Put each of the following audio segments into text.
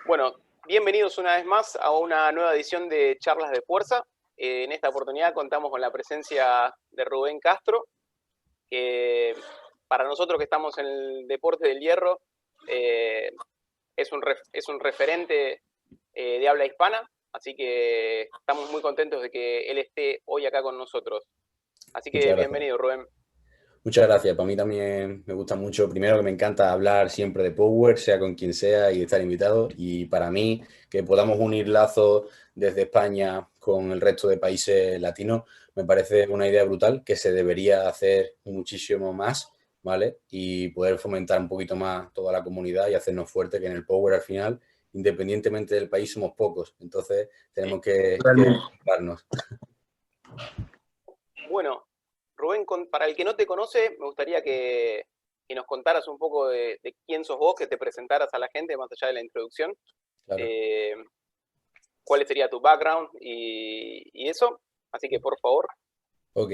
Bueno, bienvenidos una vez más a una nueva edición de Charlas de Fuerza. En esta oportunidad contamos con la presencia de Rubén Castro, que para nosotros que estamos en el deporte del hierro eh, es un referente de habla hispana, así que estamos muy contentos de que él esté hoy acá con nosotros. Así Muchas que gracias. bienvenido, Rubén. Muchas gracias. Para mí también me gusta mucho. Primero que me encanta hablar siempre de Power, sea con quien sea y estar invitado. Y para mí que podamos unir lazos desde España con el resto de países latinos, me parece una idea brutal que se debería hacer muchísimo más, ¿vale? Y poder fomentar un poquito más toda la comunidad y hacernos fuerte, que en el Power al final, independientemente del país, somos pocos. Entonces Sí. tenemos que Totalmente. juntarnos. Bueno, Rubén, para el que no te conoce, me gustaría que nos contaras un poco de quién sos vos, que te presentaras a la gente más allá de la introducción. Claro. Eh, ¿Cuál sería tu background y eso? Así que, por favor. Ok,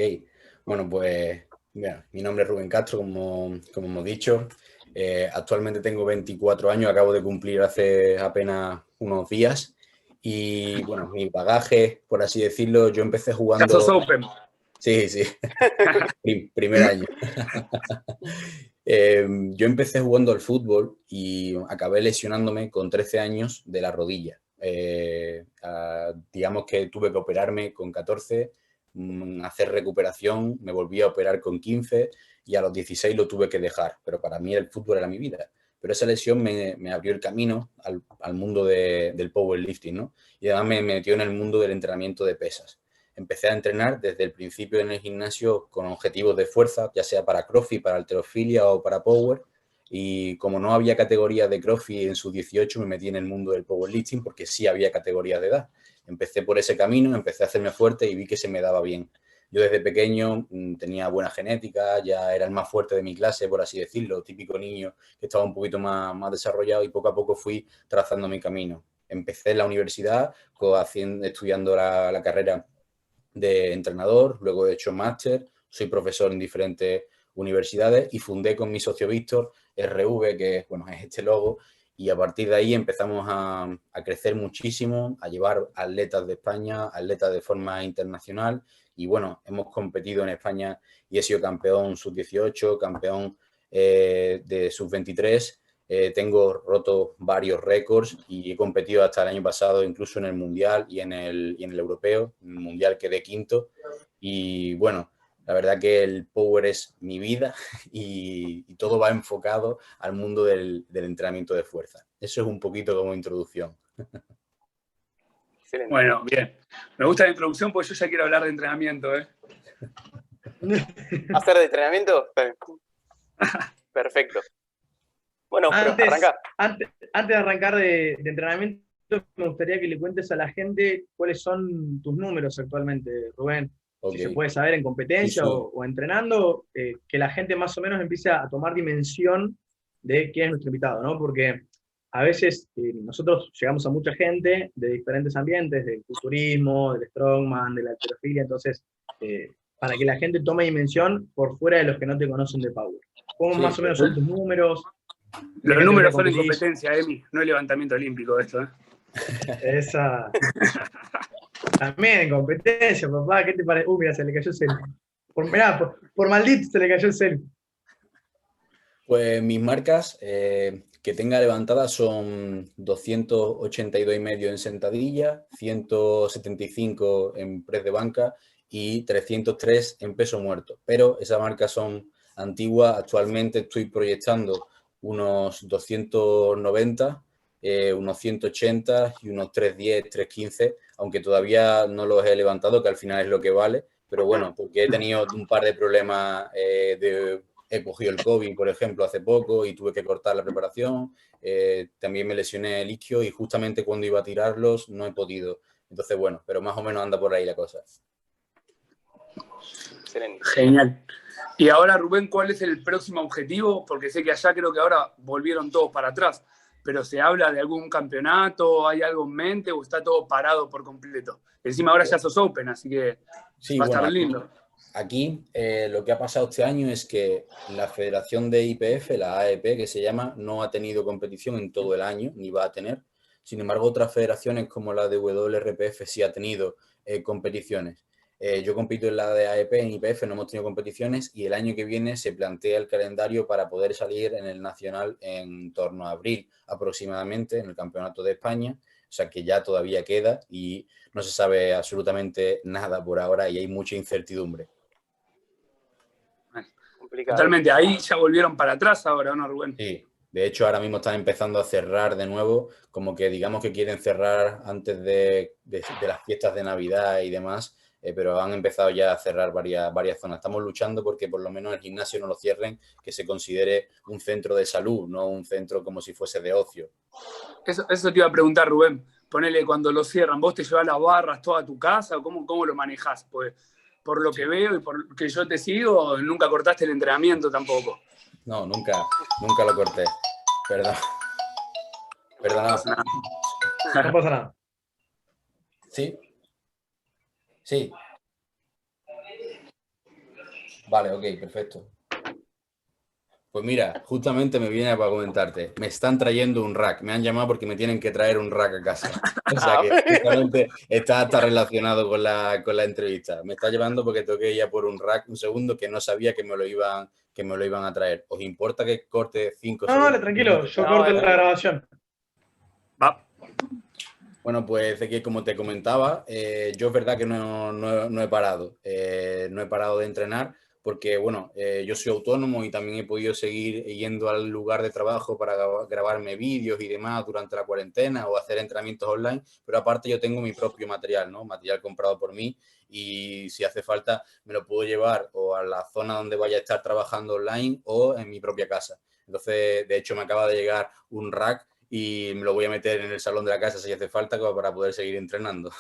bueno, pues mira, mi nombre es Rubén Castro, como hemos dicho. Actualmente tengo 24 años, acabo de cumplir hace apenas unos días. Y bueno, mi bagaje, por así decirlo, yo empecé Ya sos jugando. Open. Sí, sí, primer año. Yo empecé jugando al fútbol y acabé lesionándome con 13 años de la rodilla. Digamos que tuve que operarme con 14, hacer recuperación, me volví a operar con 15 y a los 16 lo tuve que dejar, pero para mí el fútbol era mi vida. Pero esa lesión me abrió el camino al mundo del powerlifting, ¿no? Y además me metió en el mundo del entrenamiento de pesas. Empecé a entrenar desde el principio en el gimnasio con objetivos de fuerza, ya sea para CrossFit, para halterofilia o para Power. Y como no había categorías de CrossFit en sus 18, me metí en el mundo del powerlifting porque sí había categorías de edad. Empecé por ese camino, empecé a hacerme fuerte y vi que se me daba bien. Yo desde pequeño tenía buena genética, ya era el más fuerte de mi clase, por así decirlo, típico niño que estaba un poquito más desarrollado y poco a poco fui trazando mi camino. Empecé en la universidad estudiando la carrera de entrenador, luego he hecho máster, soy profesor en diferentes universidades y fundé con mi socio Víctor RV, que bueno, es este logo, y a partir de ahí empezamos a crecer muchísimo, a llevar atletas de España, atletas de forma internacional, y bueno, hemos competido en España y he sido campeón sub-18, campeón de sub-23, tengo roto varios récords y he competido hasta el año pasado incluso en el Mundial y en el Europeo. En el Mundial quedé quinto y bueno, la verdad que el Power es mi vida y todo va enfocado al mundo del entrenamiento de fuerza. Eso es un poquito como introducción. Excelente. Bueno, bien. Me gusta la introducción porque yo ya quiero hablar de entrenamiento, ¿eh? ¿Hacer de entrenamiento? Perfecto. Bueno, pero Antes, arrancá. antes, antes de arrancar de entrenamiento, me gustaría que le cuentes a la gente cuáles son tus números actualmente, Rubén. Si Ok, se puede saber en sí, competencia sí, o entrenando, que la gente más o menos empiece a tomar dimensión de quién es nuestro invitado, ¿no? Porque a veces nosotros llegamos a mucha gente de diferentes ambientes, del culturismo, del strongman, de la halterofilia, entonces, para que la gente tome dimensión por fuera de los que no te conocen de Power. ¿Cómo sí, más o menos son tus números? ¿Qué Los categoría números son en competís? competencia, Emi, no es levantamiento olímpico esto, ¿eh? Esa. También en competencia, papá. ¿Qué te parece? Mira, se le cayó el cel. Por maldito se le cayó el cel. Pues mis marcas que tenga levantadas son 282,5 en sentadilla, 175 en press de banca y 303 en peso muerto. Pero esas marcas son antiguas. Actualmente estoy proyectando unos 290, unos 180 y unos 310, 315, aunque todavía no los he levantado, que al final es lo que vale. Pero bueno, porque he tenido un par de problemas he cogido el COVID, por ejemplo, hace poco y tuve que cortar la preparación. También me lesioné el isquio y justamente cuando iba a tirarlos no he podido. Entonces, bueno, pero más o menos anda por ahí la cosa. Excelente. Genial. Y ahora, Rubén, ¿cuál es el próximo objetivo? Porque sé que allá creo que ahora volvieron todos para atrás, pero ¿se habla de algún campeonato? ¿Hay algo en mente o está todo parado por completo? Encima ahora ya sos Open, así que Sí, va a bueno, estar lindo. aquí lo que ha pasado este año es que la Federación de IPF, la AEP que se llama, no ha tenido competición en todo el año, ni va a tener. Sin embargo, otras federaciones como la de WRPF sí ha tenido competiciones. Yo compito en la de AEP, en IPF no hemos tenido competiciones y el año que viene se plantea el calendario para poder salir en el nacional en torno a abril aproximadamente en el Campeonato de España. O sea que ya todavía queda y no se sabe absolutamente nada por ahora y hay mucha incertidumbre. Complicado. Totalmente, ahí ya volvieron para atrás ahora, ¿no, Rubén? Sí, de hecho ahora mismo están empezando a cerrar de nuevo, como que digamos que quieren cerrar antes de las fiestas de Navidad y demás, pero han empezado ya a cerrar varias zonas. Estamos luchando porque por lo menos el gimnasio no lo cierren, que se considere un centro de salud, no un centro como si fuese de ocio. Eso te iba a preguntar, Rubén. Ponele, cuando lo cierran, ¿vos te llevas las barras toda a tu casa o cómo lo manejás? Pues por lo que veo y por lo que yo te sigo, nunca cortaste el entrenamiento tampoco. No, nunca lo corté. Perdón. Perdonad. No pasa nada. ¿Sí? Sí. Vale, ok, perfecto. Pues mira, justamente me viene para comentarte. Me están trayendo un rack. Me han llamado porque me tienen que traer un rack a casa. O sea que justamente está relacionado con la entrevista. Me está llevando porque tengo que ir a por un rack un segundo que no sabía que me lo iban a traer. ¿Os importa que corte 5 segundos? No, dale, tranquilo, yo corto la grabación. Va. Bueno, pues de que como te comentaba, yo es verdad que no he parado. No he parado de entrenar porque, bueno, yo soy autónomo y también he podido seguir yendo al lugar de trabajo para grabarme vídeos y demás durante la cuarentena o hacer entrenamientos online, pero aparte yo tengo mi propio material, ¿no? Material comprado por mí y si hace falta me lo puedo llevar o a la zona donde vaya a estar trabajando online o en mi propia casa. Entonces, de hecho, me acaba de llegar un rack y me lo voy a meter en el salón de la casa si hace falta para poder seguir entrenando.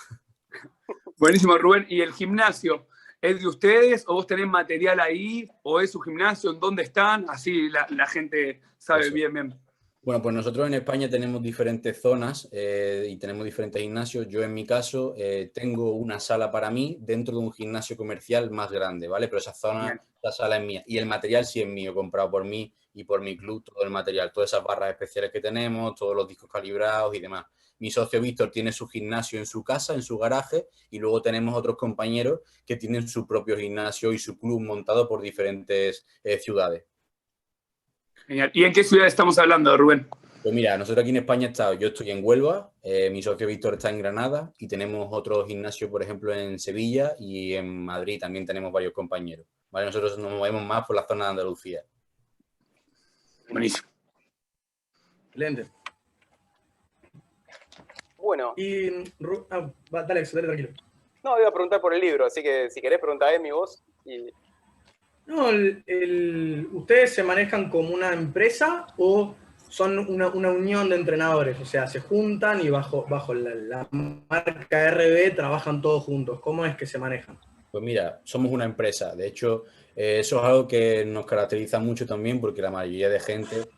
Buenísimo, Rubén. ¿Y el gimnasio es de ustedes o vos tenés material ahí o es su gimnasio? ¿En dónde están? Así la gente sabe Eso. bien. Bueno, pues nosotros en España tenemos diferentes zonas y tenemos diferentes gimnasios. Yo en mi caso tengo una sala para mí dentro de un gimnasio comercial más grande, ¿vale? Pero esa sala es mía y el material sí es mío, comprado por mí y por mi club, todo el material, todas esas barras especiales que tenemos, todos los discos calibrados y demás. Mi socio Víctor tiene su gimnasio en su casa, en su garaje, y luego tenemos otros compañeros que tienen su propio gimnasio y su club montado por diferentes ciudades. Genial. ¿Y en qué ciudad estamos hablando, Rubén? Pues mira, nosotros aquí en España yo estoy en Huelva, mi socio Víctor está en Granada y tenemos otro gimnasio, por ejemplo, en Sevilla y en Madrid también tenemos varios compañeros. ¿Vale? Nosotros nos movemos más por la zona de Andalucía. Buenísimo. Excelente. Bueno. Dale, Alex, dale tranquilo. No, iba a preguntar por el libro, así que si querés preguntar mi voz. No, ¿ustedes se manejan como una empresa o son una unión de entrenadores? O sea, se juntan y bajo la marca RB trabajan todos juntos. ¿Cómo es que se manejan? Pues mira, somos una empresa. De hecho, eso es algo que nos caracteriza mucho también porque la mayoría de gente,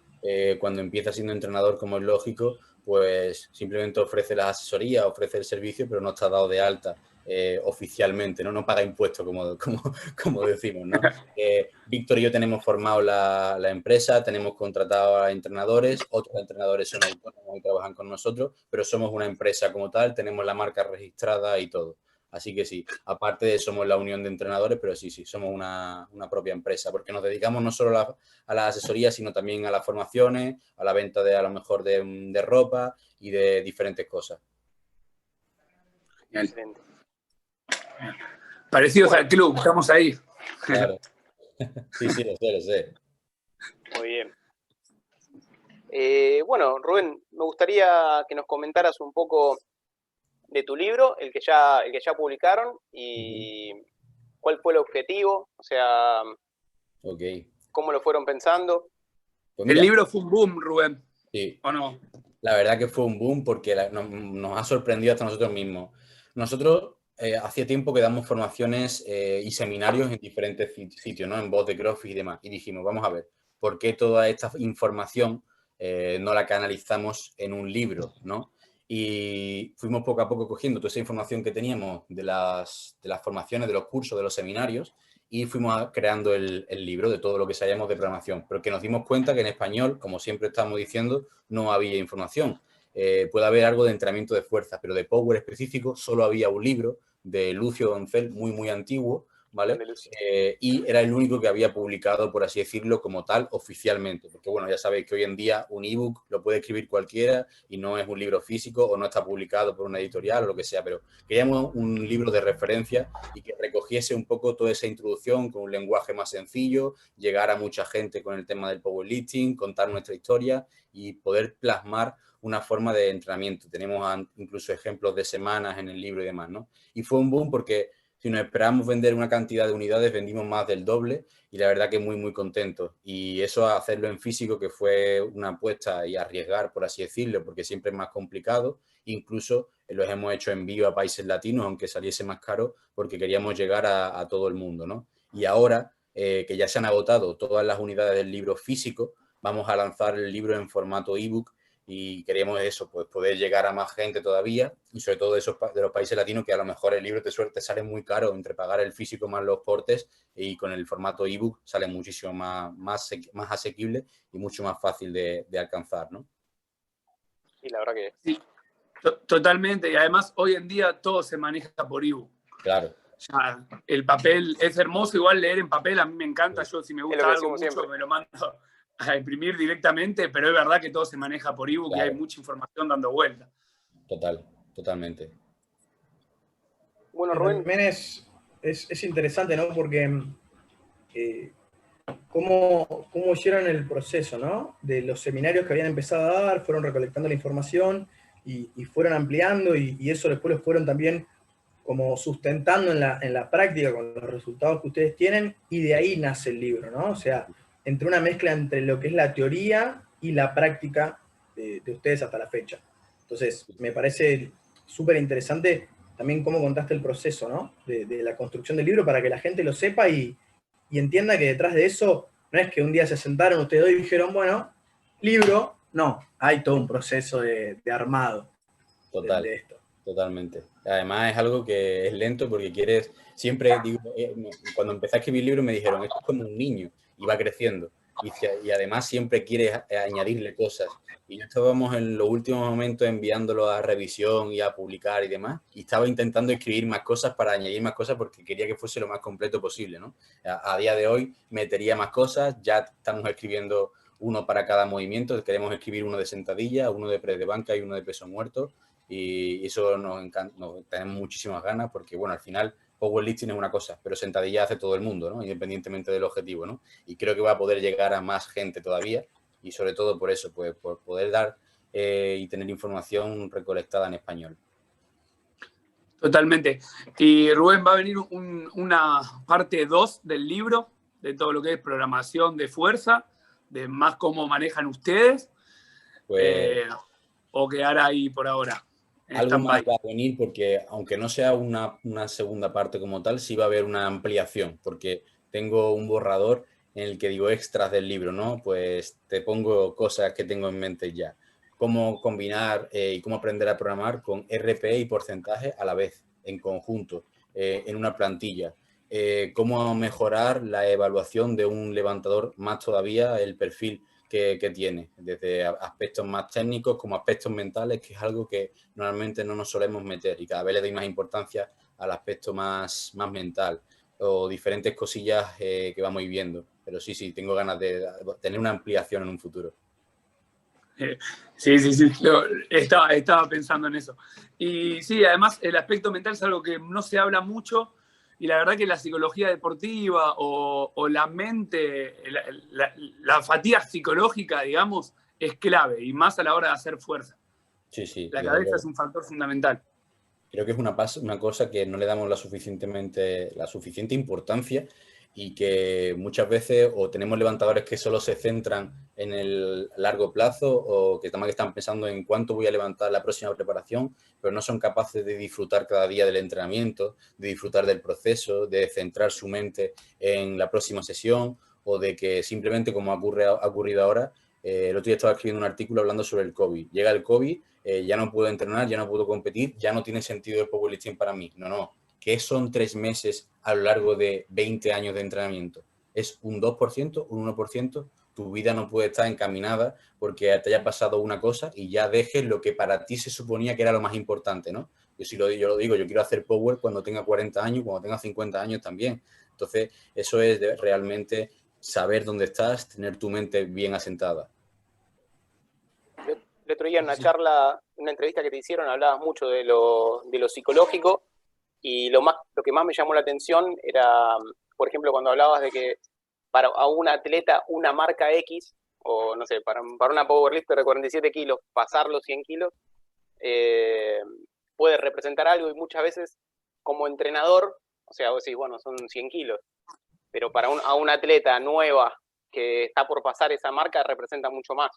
cuando empieza siendo entrenador, como es lógico, pues simplemente ofrece la asesoría, ofrece el servicio, pero no está dado de alta oficialmente, ¿no? No paga impuestos, como decimos, ¿no? Víctor y yo tenemos formado la empresa, tenemos contratado a entrenadores, otros entrenadores son autónomos y trabajan con nosotros, pero somos una empresa como tal, tenemos la marca registrada y todo. Así que sí, aparte de somos la unión de entrenadores, pero sí, somos una propia empresa, porque nos dedicamos no solo a la asesoría, sino también a las formaciones, a la venta a lo mejor de ropa y de diferentes cosas. Excelente. Parecidos al club, estamos ahí. Claro. Sí, lo sé. Muy bien. Bueno, Rubén, me gustaría que nos comentaras un poco de tu libro, el que ya publicaron, y cuál fue el objetivo, o sea, cómo lo fueron pensando. Pues mira, el libro fue un boom, Rubén. Sí. ¿O no? La verdad que fue un boom porque nos ha sorprendido hasta nosotros mismos. Nosotros hacía tiempo que damos formaciones y seminarios en diferentes sitios, ¿no? En Voz de CrossFit y demás. Y dijimos, vamos a ver, ¿por qué toda esta información no la canalizamos en un libro, ¿no? Y fuimos poco a poco cogiendo toda esa información que teníamos de las formaciones, de los cursos, de los seminarios, y fuimos creando el libro de todo lo que sabíamos de programación. Pero que nos dimos cuenta que en español, como siempre estamos diciendo, no había información. puede haber algo de entrenamiento de fuerza, pero de power específico solo había un libro de Lucio Doncel, muy, muy antiguo, ¿vale? Y era el único que había publicado, por así decirlo, como tal, oficialmente. Porque, bueno, ya sabéis que hoy en día un ebook lo puede escribir cualquiera y no es un libro físico o no está publicado por una editorial o lo que sea, pero queríamos un libro de referencia y que recogiese un poco toda esa introducción con un lenguaje más sencillo, llegar a mucha gente con el tema del powerlifting, contar nuestra historia y poder plasmar una forma de entrenamiento. Tenemos incluso ejemplos de semanas en el libro y demás, ¿no? Y fue un boom porque si nos esperábamos vender una cantidad de unidades, vendimos más del doble y la verdad que muy, muy contentos. Y eso hacerlo en físico, que fue una apuesta y arriesgar, por así decirlo, porque siempre es más complicado. Incluso los hemos hecho envío a países latinos, aunque saliese más caro, porque queríamos llegar a todo el mundo, ¿no? Y ahora que ya se han agotado todas las unidades del libro físico, vamos a lanzar el libro en formato ebook y queremos eso, pues poder llegar a más gente todavía y sobre todo de los países latinos que a lo mejor el libro te sale muy caro entre pagar el físico más los portes y con el formato ebook sale muchísimo más asequible y mucho más fácil de alcanzar, ¿no? Y la verdad que... Sí, totalmente. Y además hoy en día todo se maneja por ebook. Claro. Ya, el papel es hermoso, igual leer en papel, a mí me encanta, yo si me gusta algo mucho siempre me lo mando a imprimir directamente, pero es verdad que todo se maneja por ebook, claro. Y hay mucha información dando vuelta. Totalmente. Bueno, Rubén. También es interesante, ¿no? Porque cómo hicieron el proceso, ¿no? De los seminarios que habían empezado a dar, fueron recolectando la información y fueron ampliando y eso después lo fueron también como sustentando en la práctica con los resultados que ustedes tienen, y de ahí nace el libro, ¿no? O sea, entre una mezcla entre lo que es la teoría y la práctica de ustedes hasta la fecha. Entonces, me parece súper interesante también cómo contaste el proceso, ¿no? De la construcción del libro para que la gente lo sepa y entienda que detrás de eso no es que un día se sentaron ustedes dos y dijeron, bueno, libro, no, hay todo un proceso de armado de esto. Totalmente. Además es algo que es lento porque quieres, siempre digo, cuando empecé a escribir libros me dijeron, esto es como un niño y va creciendo y además siempre quieres añadirle cosas. Y yo estábamos en los últimos momentos enviándolo a revisión y a publicar y demás y estaba intentando escribir más cosas para añadir más cosas porque quería que fuese lo más completo posible, ¿no? A día de hoy metería más cosas, ya estamos escribiendo uno para cada movimiento, queremos escribir uno de sentadilla, uno de press de banca y uno de peso muerto. Y eso nos encanta, tenemos muchísimas ganas porque, bueno, al final powerlifting es una cosa, pero sentadilla hace todo el mundo, ¿no? Independientemente del objetivo, ¿no? Y creo que va a poder llegar a más gente todavía y sobre todo por eso, pues por poder dar y tener información recolectada en español. Totalmente. Y Rubén, va a venir una parte 2 del libro, de todo lo que es programación de fuerza, de más cómo manejan ustedes, pues, o quedar ahí por ahora. Algo más va a venir porque, aunque no sea una segunda parte como tal, sí va a haber una ampliación, porque tengo un borrador en el que digo extras del libro, ¿no? Pues te pongo cosas que tengo en mente ya. Cómo combinar y cómo aprender a programar con RP y porcentaje a la vez, en conjunto, en una plantilla. Cómo mejorar la evaluación de un levantador, más todavía el perfil que tiene, desde aspectos más técnicos como aspectos mentales, que es algo que normalmente no nos solemos meter y cada vez le doy más importancia al aspecto más mental o diferentes cosillas que vamos viendo. Pero sí, tengo ganas de tener una ampliación en un futuro. Sí, estaba pensando en eso. Y sí, además el aspecto mental es algo que no se habla mucho. Y la verdad que la psicología deportiva o la mente, la fatiga psicológica, digamos, es clave, y más a la hora de hacer fuerza. Sí. La cabeza es un factor fundamental. Creo que es una cosa que no le damos la suficiente importancia y que muchas veces o tenemos levantadores que solo se centran en el largo plazo o que también están pensando en cuánto voy a levantar la próxima preparación, pero no son capaces de disfrutar cada día del entrenamiento, de disfrutar del proceso, de centrar su mente en la próxima sesión o de que simplemente, como ha ocurrido ahora, el otro día estaba escribiendo un artículo hablando sobre el COVID. Llega el COVID, ya no puedo entrenar, ya no puedo competir, ya no tiene sentido el powerlifting para mí. No. ¿Qué son 3 meses a lo largo de 20 años de entrenamiento? ¿Es un 2%, un 1%, tu vida no puede estar encaminada porque te haya pasado una cosa y ya dejes lo que para ti se suponía que era lo más importante, ¿no? Yo lo digo, yo quiero hacer power cuando tenga 40 años, cuando tenga 50 años también. Entonces, eso es realmente saber dónde estás, tener tu mente bien asentada. El otro día en una charla, una entrevista que te hicieron, hablabas mucho de lo psicológico, y lo que más me llamó la atención era, por ejemplo, cuando hablabas de que para a un atleta una marca X, o no sé, para una powerlifter de 47 kilos, pasar los 100 kilos, puede representar algo, y muchas veces como entrenador, o sea, vos decís, bueno, son 100 kilos, pero para a una atleta nueva que está por pasar esa marca representa mucho más.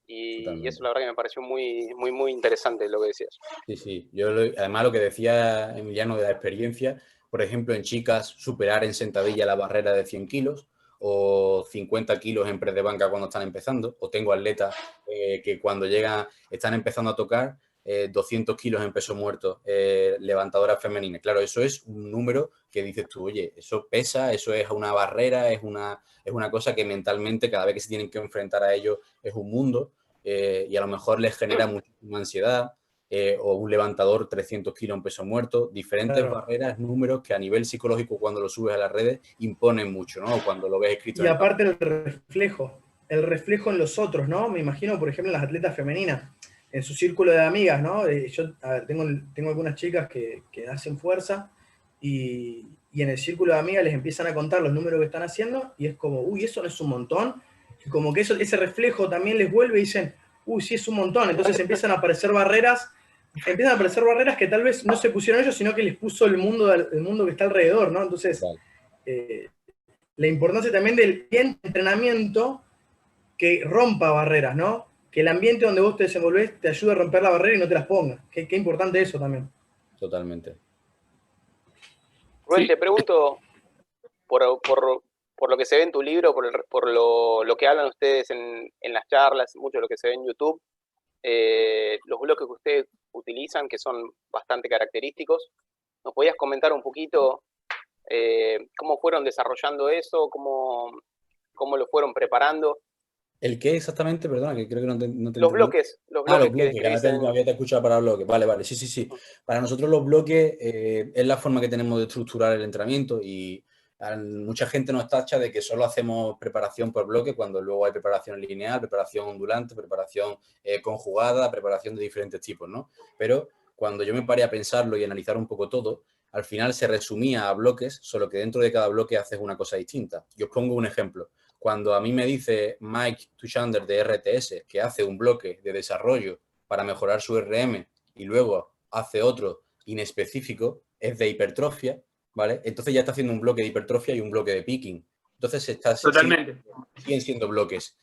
Y eso la verdad que me pareció muy, muy, muy interesante lo que decías. Sí, sí. Además lo que decía Emiliano de la experiencia, por ejemplo, en chicas superar en sentadilla la barrera de 100 kilos o 50 kilos en press de banca cuando están empezando, o tengo atletas que cuando llegan están empezando a tocar 200 kilos en peso muerto, levantadoras femeninas. Claro, eso es un número que dices tú, oye, eso pesa, eso es una barrera, es una cosa que mentalmente cada vez que se tienen que enfrentar a ello es un mundo, y a lo mejor les genera muchísima ansiedad. O un levantador 300 kilos en peso muerto, diferentes barreras, números que a nivel psicológico cuando lo subes a las redes imponen mucho, ¿no? Cuando lo ves escrito. Y aparte el reflejo en los otros, ¿no? Me imagino, por ejemplo, en las atletas femeninas, en su círculo de amigas, ¿no? Yo, a ver, tengo algunas chicas que hacen fuerza y en el círculo de amigas les empiezan a contar los números que están haciendo y es como, uy, eso no es un montón. Y como que ese reflejo también les vuelve y dicen, uy, sí es un montón. Entonces empiezan a aparecer barreras que tal vez no se pusieron ellos, sino que les puso el mundo que está alrededor, ¿no? Entonces, la importancia también del entrenamiento que rompa barreras, ¿no? Que el ambiente donde vos te desenvolvés te ayude a romper la barrera y no te las pongas. Qué importante eso también. Totalmente. Rubén, te pregunto, por lo que se ve en tu libro, por lo que hablan ustedes en las charlas, mucho de lo que se ve en YouTube, los bloques que ustedes utilizan, que son bastante característicos, ¿nos podías comentar un poquito cómo fueron desarrollando eso, cómo lo fueron preparando? ¿El qué exactamente? Perdona, que creo que no te Los bloques. Los bloques que había te escuchado para bloques. Vale, sí. Para nosotros los bloques es la forma que tenemos de estructurar el entrenamiento, y mucha gente nos tacha de que solo hacemos preparación por bloque cuando luego hay preparación lineal, preparación ondulante, preparación conjugada, preparación de diferentes tipos, ¿no? Pero cuando yo me paré a pensarlo y analizar un poco todo, al final se resumía a bloques, solo que dentro de cada bloque haces una cosa distinta. Yo os pongo un ejemplo. Cuando a mí me dice Mike Tushander de RTS que hace un bloque de desarrollo para mejorar su RM y luego hace otro inespecífico, es de hipertrofia, ¿vale? Entonces ya está haciendo un bloque de hipertrofia y un bloque de picking. Entonces siguen siendo bloques.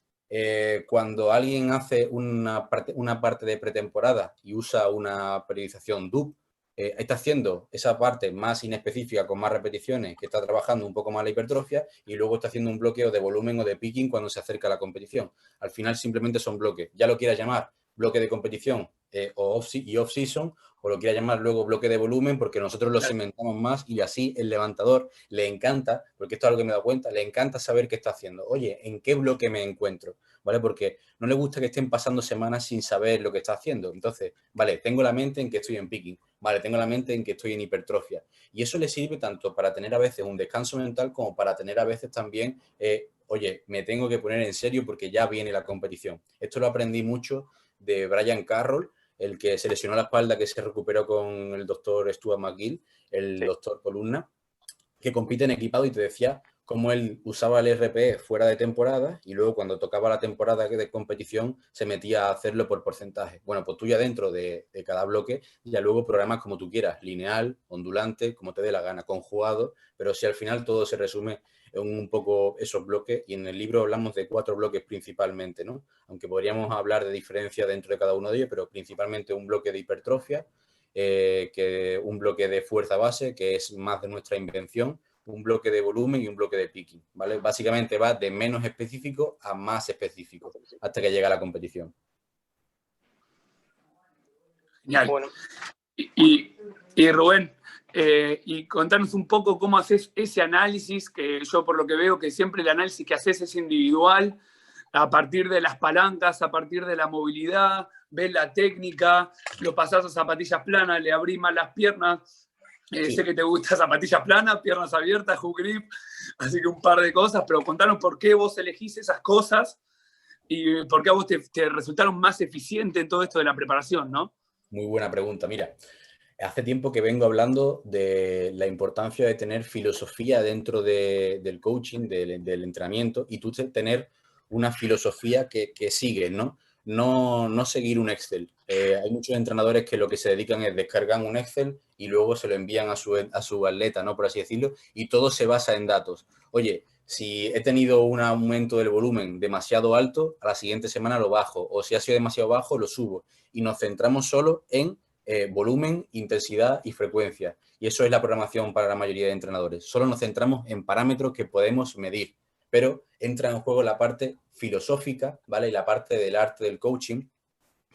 Cuando alguien hace una parte de pretemporada y usa una periodización DUP, está haciendo esa parte más inespecífica con más repeticiones, que está trabajando un poco más la hipertrofia, y luego está haciendo un bloqueo de volumen o de picking cuando se acerca a la competición. Al final simplemente son bloques. Ya lo quieras llamar bloque de competición o off-season, o lo quiera llamar luego bloque de volumen, porque nosotros lo segmentamos más, y así el levantador le encanta, porque esto es algo que me he dado cuenta, le encanta saber qué está haciendo. Oye, ¿en qué bloque me encuentro? ¿Vale? Porque no le gusta que estén pasando semanas sin saber lo que está haciendo. Entonces, vale, tengo la mente en que estoy en picking, vale, tengo la mente en que estoy en hipertrofia. Y eso le sirve tanto para tener a veces un descanso mental como para tener a veces también, oye, me tengo que poner en serio porque ya viene la competición. Esto lo aprendí mucho de Brian Carroll, el que se lesionó la espalda, que se recuperó con el doctor Stuart McGill, el doctor columna, que compite en equipado, y te decía cómo él usaba el RPE fuera de temporada y luego cuando tocaba la temporada de competición se metía a hacerlo por porcentaje. Bueno, pues tú ya dentro de cada bloque ya luego programas como tú quieras, lineal, ondulante, como te dé la gana, conjugado, pero si al final todo se resume en un poco esos bloques, y en el libro hablamos de 4 bloques principalmente, ¿no? Aunque podríamos hablar de diferencia dentro de cada uno de ellos, pero principalmente un bloque de hipertrofia, que un bloque de fuerza base, que es más de nuestra invención, un bloque de volumen y un bloque de picking, ¿vale? Básicamente va de menos específico a más específico hasta que llega a la competición. Genial. Bueno. Y Rubén, y contanos un poco cómo haces ese análisis, que yo por lo que veo que siempre el análisis que haces es individual, a partir de las palancas, a partir de la movilidad, ves la técnica, lo pasás a zapatillas planas, le abrís más las piernas. Sí. Sé que te gusta zapatillas planas, piernas abiertas, hook grip, así que un par de cosas, pero contanos por qué vos elegís esas cosas y por qué a vos te resultaron más eficientes en todo esto de la preparación, ¿no? Muy buena pregunta. Mira, hace tiempo que vengo hablando de la importancia de tener filosofía dentro del coaching, del entrenamiento, y tú tener una filosofía que sigues, ¿no? No seguir un Excel. Hay muchos entrenadores que lo que se dedican es descargar un Excel y luego se lo envían a su atleta, ¿no? Por así decirlo, y todo se basa en datos. Oye, si he tenido un aumento del volumen demasiado alto, a la siguiente semana lo bajo, o si ha sido demasiado bajo, lo subo. Y nos centramos solo en volumen, intensidad y frecuencia. Y eso es la programación para la mayoría de entrenadores. Solo nos centramos en parámetros que podemos medir, pero entra en juego la parte filosófica, ¿vale? Y la parte del arte del coaching,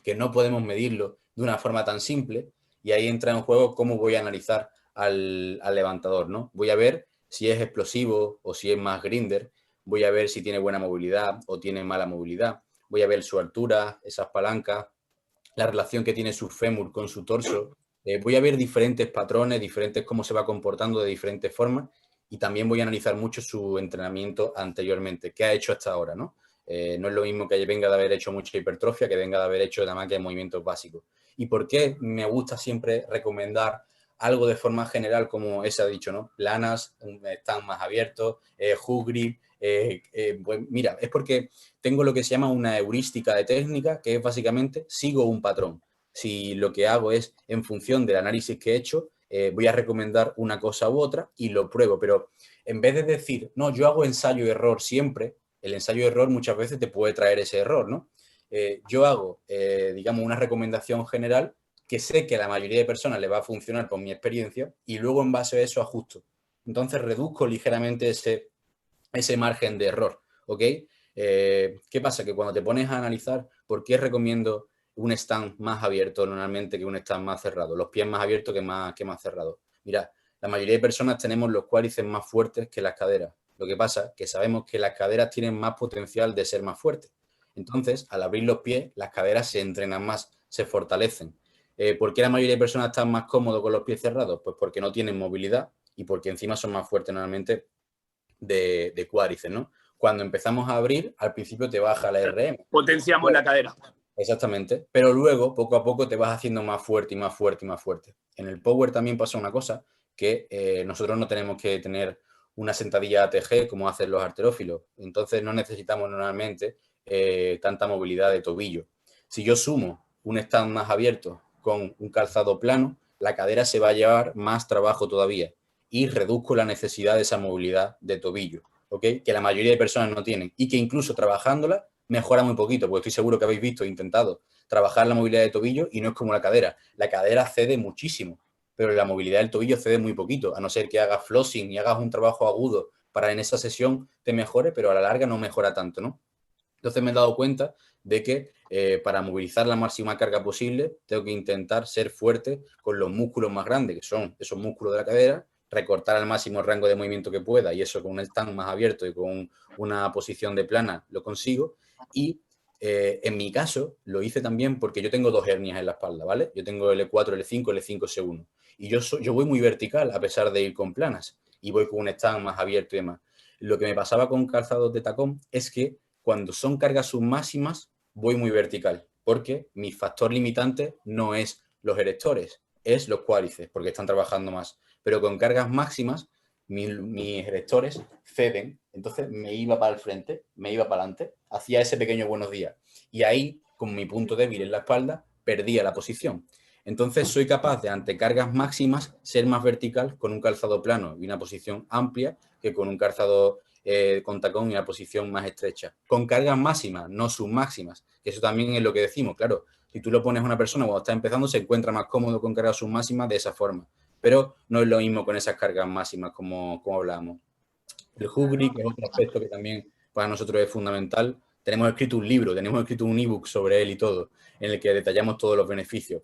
que no podemos medirlo de una forma tan simple, y ahí entra en juego cómo voy a analizar al levantador, ¿no? Voy a ver si es explosivo o si es más grinder, voy a ver si tiene buena movilidad o tiene mala movilidad, voy a ver su altura, esas palancas, la relación que tiene su fémur con su torso. Voy a ver diferentes patrones, diferentes cómo se va comportando de diferentes formas, y también voy a analizar mucho su entrenamiento anteriormente, qué ha hecho hasta ahora, ¿no? No es lo mismo que venga de haber hecho mucha hipertrofia que venga de haber hecho nada más que movimientos básicos. ¿Y por qué me gusta siempre recomendar algo de forma general, como ese ha dicho, ¿no? Planas, están más abiertos, hook grip. Pues mira, es porque tengo lo que se llama una heurística de técnica, que es básicamente sigo un patrón. Si lo que hago es, en función del análisis que he hecho, voy a recomendar una cosa u otra y lo pruebo. Pero en vez de decir, no, yo hago ensayo y error siempre, el ensayo y error muchas veces te puede traer ese error, ¿no? Yo hago, digamos, una recomendación general que sé que a la mayoría de personas le va a funcionar por mi experiencia, y luego en base a eso ajusto. Entonces reduzco ligeramente ese margen de error, ¿ok? ¿Qué pasa? Que cuando te pones a analizar por qué recomiendo un stand más abierto normalmente que un stand más cerrado, los pies más abiertos que más cerrados. Mira, la mayoría de personas tenemos los cuádriceps más fuertes que las caderas. Lo que pasa es que sabemos que las caderas tienen más potencial de ser más fuertes. Entonces, al abrir los pies, las caderas se entrenan más, se fortalecen. ¿Por qué la mayoría de personas están más cómodos con los pies cerrados? Pues porque no tienen movilidad y porque encima son más fuertes normalmente de cuádriceps, ¿no? Cuando empezamos a abrir, al principio te baja la RM. Potenciamos la cadera. Exactamente, pero luego, poco a poco, te vas haciendo más fuerte y más fuerte y más fuerte. En el power también pasa una cosa, que nosotros no tenemos que tener una sentadilla ATG como hacen los halterófilos. Entonces no necesitamos normalmente tanta movilidad de tobillo. Si yo sumo un stand más abierto con un calzado plano, la cadera se va a llevar más trabajo todavía y reduzco la necesidad de esa movilidad de tobillo, ¿ok? Que la mayoría de personas no tienen, y que incluso trabajándola mejora muy poquito, porque estoy seguro que habéis visto, intentado trabajar la movilidad de tobillo y no es como la cadera. La cadera cede muchísimo, pero la movilidad del tobillo cede muy poquito, a no ser que hagas flossing y hagas un trabajo agudo para en esa sesión te mejore, pero a la larga no mejora tanto, ¿no? Entonces me he dado cuenta de que para movilizar la máxima carga posible tengo que intentar ser fuerte con los músculos más grandes, que son esos músculos de la cadera, recortar al máximo el rango de movimiento que pueda, y eso con un stand más abierto y con una posición de plana lo consigo. Y en mi caso lo hice también porque yo tengo dos hernias en la espalda, ¿vale? Yo tengo L4, L5, L5, S1. Y yo voy muy vertical a pesar de ir con planas y voy con un stand más abierto y demás. Lo que me pasaba con calzados de tacón es que cuando son cargas submáximas voy muy vertical, porque mi factor limitante no es los erectores, es los cuádriceps, porque están trabajando más. Pero con cargas máximas, mis erectores ceden, entonces me iba para el frente, me iba para adelante, hacía ese pequeño buenos días. Y ahí, con mi punto débil en la espalda, perdía la posición. Entonces soy capaz de, ante cargas máximas, ser más vertical con un calzado plano y una posición amplia que con un calzado con tacón y una posición más estrecha. Con cargas máximas, no submáximas. Eso también es lo que decimos, claro. Si tú lo pones a una persona cuando está empezando, se encuentra más cómodo con cargas submáximas de esa forma. Pero no es lo mismo con esas cargas máximas como hablábamos. El hook grip es otro aspecto que también para nosotros es fundamental. Tenemos escrito un libro, tenemos escrito un ebook sobre él y todo, en el que detallamos todos los beneficios.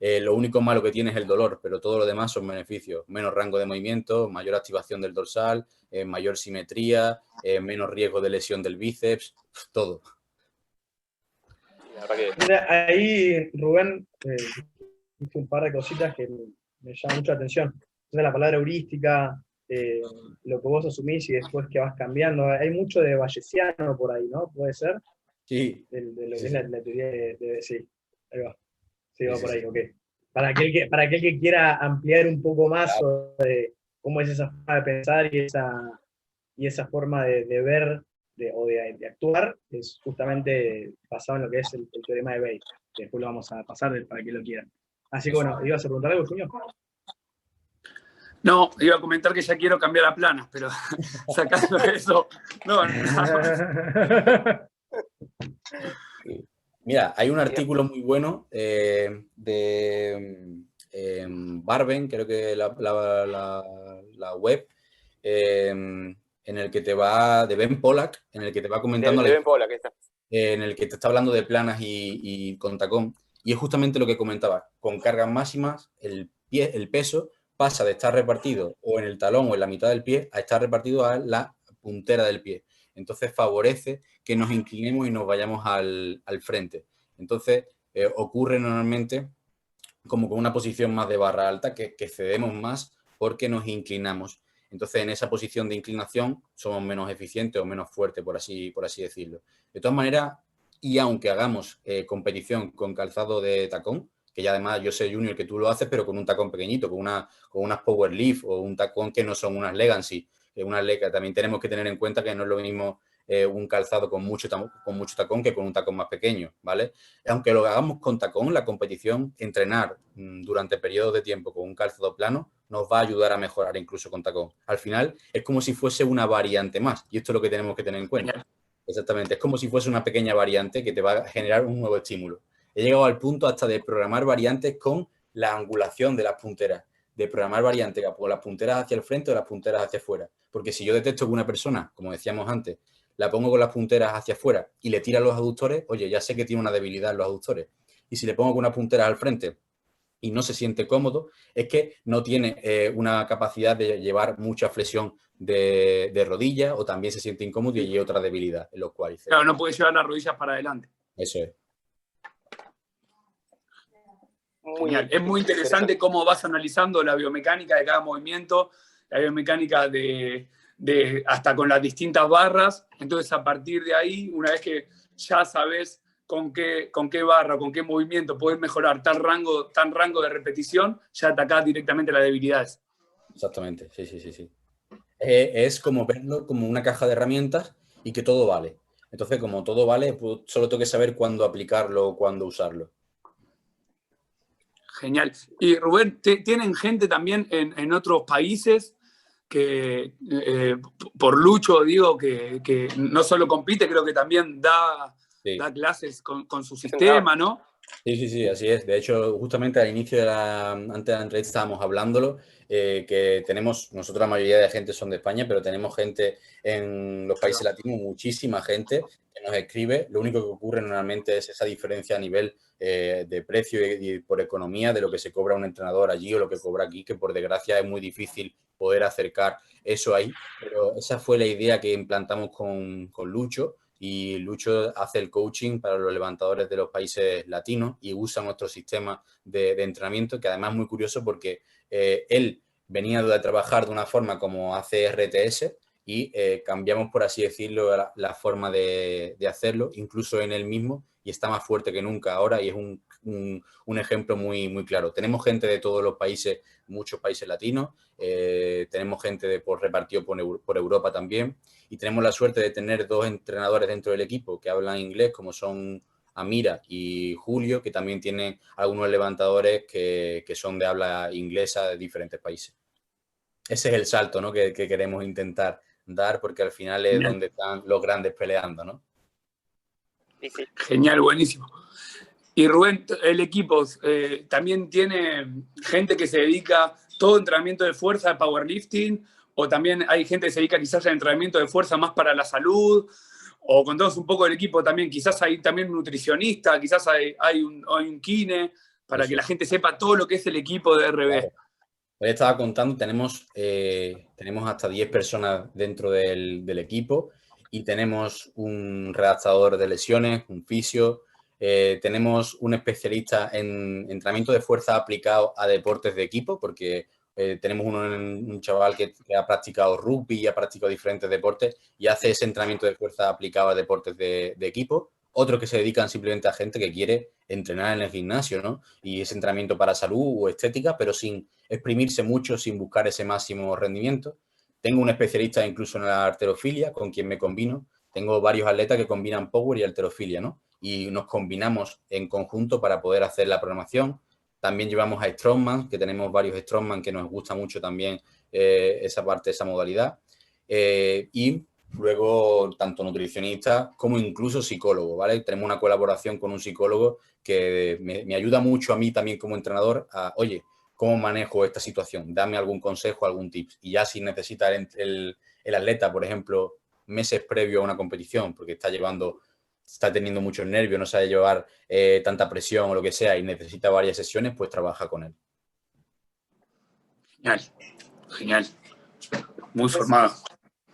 Lo único malo que tiene es el dolor, pero todo lo demás son beneficios. Menos rango de movimiento, mayor activación del dorsal, mayor simetría, menos riesgo de lesión del bíceps, todo. Mira, ahí, Rubén, hizo un par de cositas que me llaman mucho la atención. Entonces, la palabra heurística, lo que vos asumís y después que vas cambiando. Hay mucho de bayesiano por ahí, ¿no? ¿Puede ser? Sí. De lo que Sí, es sí. la teoría sí, ahí va. Sí, va Sí, por sí, ahí, ok. Para aquel que quiera ampliar un poco más claro. sobre cómo es esa forma de pensar y esa forma de ver o de actuar, es justamente basado en lo que es el teorema de Bayes, que después lo vamos a pasar para que lo quieran. Así que bueno, ¿ibas a preguntar algo, Junior? No, iba a comentar que ya quiero cambiar a planas, pero sacando eso, no, nada más. Mira, hay un artículo muy bueno de Barben, creo que la web, en el que te va, de Ben Pollack, en el que te va comentando De Ben Pollack, que está. en el que te está hablando de planas y con tacón. Y es justamente lo que comentaba. Con cargas máximas, el peso pasa de estar repartido o en el talón o en la mitad del pie a estar repartido a la puntera del pie. Entonces favorece que nos inclinemos y nos vayamos al frente. Entonces ocurre normalmente como con una posición más de barra alta, que cedemos más porque nos inclinamos. Entonces, en esa posición de inclinación somos menos eficientes o menos fuertes, por así decirlo. De todas maneras, y aunque hagamos competición con calzado de tacón, que ya además yo sé, Junior, que tú lo haces, pero con un tacón pequeñito, con unas Power Lift o un tacón que no son unas Legacy, unas Lega. También tenemos que tener en cuenta que no es lo mismo un calzado con mucho tacón que con un tacón más pequeño, ¿vale? Aunque lo hagamos con tacón, la competición, entrenar durante periodos de tiempo con un calzado plano nos va a ayudar a mejorar incluso con tacón. Al final es como si fuese una variante más, y esto es lo que tenemos que tener en cuenta. Exactamente, es como si fuese una pequeña variante que te va a generar un nuevo estímulo. He llegado al punto hasta de programar variantes con la angulación de las punteras, de programar variantes con las punteras hacia el frente o las punteras hacia afuera. Porque si yo detecto que una persona, como decíamos antes, la pongo con las punteras hacia afuera y le tira los aductores, oye, ya sé que tiene una debilidad en los aductores. Y si le pongo con unas punteras al frente y no se siente cómodo, es que no tiene una capacidad de llevar mucha flexión de rodilla o también se siente incómodo y hay otra debilidad en los cuádriceps. Claro, no puede llevar las rodillas para adelante. Eso es. Genial. Es muy interesante cómo vas analizando la biomecánica de cada movimiento, la biomecánica de hasta con las distintas barras. Entonces, a partir de ahí, una vez que ya sabes con qué barra, con qué movimiento puedes mejorar tal rango de repetición, ya atacás directamente las debilidades. Exactamente, sí. Es como verlo como una caja de herramientas y que todo vale. Entonces, como todo vale, pues solo tengo que saber cuándo aplicarlo o cuándo usarlo. Genial. Y Rubén, ¿tienen gente también en otros países que, por Lucho, digo, que no solo compite, creo que también da clases con su sistema, ¿no? Sí, así es. De hecho, justamente al inicio antes de la entrevista estábamos hablándolo, que tenemos, nosotros la mayoría de gente son de España, pero tenemos gente en los países latinos, muchísima gente que nos escribe. Lo único que ocurre normalmente es esa diferencia a nivel de precio y por economía de lo que se cobra un entrenador allí o lo que cobra aquí, que por desgracia es muy difícil poder acercar eso ahí. Pero esa fue la idea que implantamos con Lucho. Y Lucho hace el coaching para los levantadores de los países latinos y usa nuestro sistema de entrenamiento, que además es muy curioso porque él venía de trabajar de una forma como hace RTS y cambiamos, por así decirlo, la forma de hacerlo, incluso en él mismo, y está más fuerte que nunca ahora y es un ejemplo muy claro. Tenemos gente de todos los países, muchos países latinos, tenemos gente repartido por Europa también, y tenemos la suerte de tener dos entrenadores dentro del equipo que hablan inglés, como son Amira y Julio, que también tienen algunos levantadores que son de habla inglesa de diferentes países. Ese es el salto, ¿no?, que queremos intentar dar, porque al final es donde están los grandes peleando, ¿no? Sí. Genial, buenísimo. Y Rubén, el equipo también tiene gente que se dedica todo entrenamiento de fuerza de powerlifting, o también hay gente que se dedica quizás al entrenamiento de fuerza más para la salud, O contanos un poco del equipo también, quizás hay también un nutricionista, quizás hay un kine, para que la gente sepa todo lo que es el equipo de RB. Claro. Hoy estaba contando, tenemos hasta 10 personas dentro del equipo y tenemos un redactador de lesiones, un fisio, tenemos un especialista en entrenamiento de fuerza aplicado a deportes de equipo, porque tenemos un chaval que ha practicado rugby y ha practicado diferentes deportes y hace ese entrenamiento de fuerza aplicado a deportes de equipo. Otros que se dedican simplemente a gente que quiere entrenar en el gimnasio, ¿no? Y ese entrenamiento para salud o estética, pero sin exprimirse mucho, sin buscar ese máximo rendimiento. Tengo un especialista incluso en la halterofilia, con quien me combino. Tengo varios atletas que combinan power y halterofilia, ¿no? Y nos combinamos en conjunto para poder hacer la programación. También llevamos a Strongman, que tenemos varios Strongman que nos gusta mucho también esa parte, esa modalidad. Y luego, tanto nutricionista como incluso psicólogo, ¿vale? Tenemos una colaboración con un psicólogo que me ayuda mucho a mí también como entrenador a, oye, ¿cómo manejo esta situación? Dame algún consejo, algún tip. Y ya si necesita el atleta, por ejemplo, meses previo a una competición, porque está teniendo muchos nervios, no sabe llevar tanta presión o lo que sea y necesita varias sesiones, pues trabaja con él. Genial, genial. Muy formado.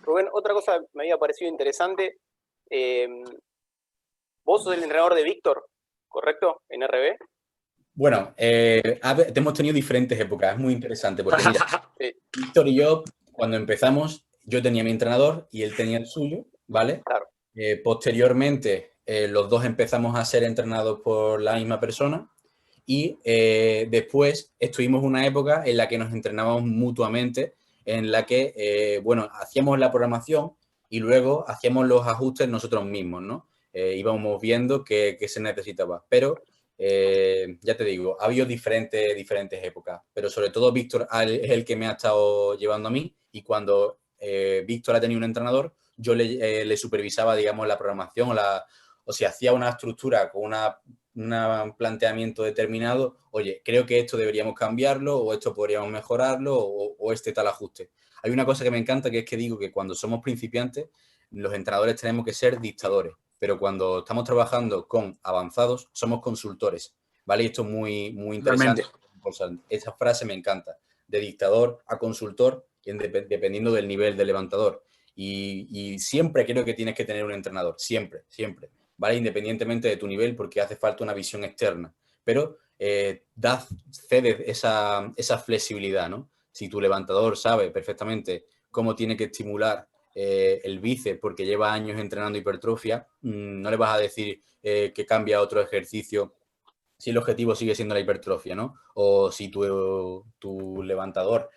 Rubén, otra cosa me había parecido interesante. Vos sos el entrenador de Víctor, ¿correcto? En RB. Bueno, hemos tenido diferentes épocas, es muy interesante porque mira, Víctor y yo, cuando empezamos, yo tenía mi entrenador y él tenía el suyo, ¿vale? Claro. Posteriormente, los dos empezamos a ser entrenados por la misma persona y después estuvimos una época en la que nos entrenábamos mutuamente, en la que, bueno, hacíamos la programación y luego hacíamos los ajustes nosotros mismos, ¿no? Íbamos viendo qué se necesitaba, pero ya te digo, ha habido diferentes épocas, pero sobre todo Víctor es el que me ha estado llevando a mí y cuando Víctor ha tenido un entrenador, yo le supervisaba, digamos, la programación o si hacía una estructura con un planteamiento determinado, oye, creo que esto deberíamos cambiarlo o esto podríamos mejorarlo o este tal ajuste. Hay una cosa que me encanta que es que digo que cuando somos principiantes, los entrenadores tenemos que ser dictadores, pero cuando estamos trabajando con avanzados, somos consultores, ¿vale? Y esto es muy interesante. Realmente. Esa frase me encanta, de dictador a consultor, dependiendo del nivel del levantador. Y siempre creo que tienes que tener un entrenador, siempre, ¿vale? Independientemente de tu nivel, porque hace falta una visión externa. Pero cedes esa flexibilidad, ¿no? Si tu levantador sabe perfectamente cómo tiene que estimular el bíceps porque lleva años entrenando hipertrofia, no le vas a decir que cambie a otro ejercicio si el objetivo sigue siendo la hipertrofia, ¿no? O si tu levantador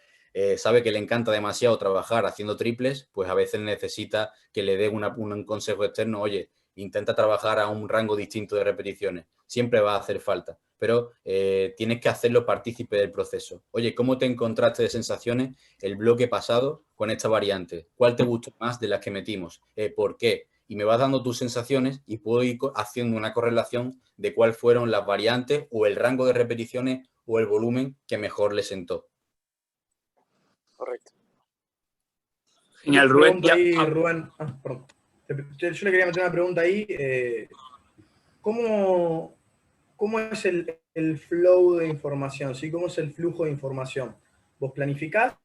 sabe que le encanta demasiado trabajar haciendo triples, pues a veces necesita que le dé un consejo externo, oye, intenta trabajar a un rango distinto de repeticiones. Siempre va a hacer falta, pero tienes que hacerlo partícipe del proceso. Oye, ¿cómo te encontraste de sensaciones el bloque pasado con esta variante? ¿Cuál te gustó más de las que metimos? ¿Por qué? Y me vas dando tus sensaciones y puedo ir haciendo una correlación de cuáles fueron las variantes o el rango de repeticiones o el volumen que mejor le sentó. Correcto. Genial, Rubén. Rubén. Perdón. Yo le quería meter una pregunta ahí. ¿Cómo es el flow de información? ¿Sí? ¿Cómo es el flujo de información? Vos planificás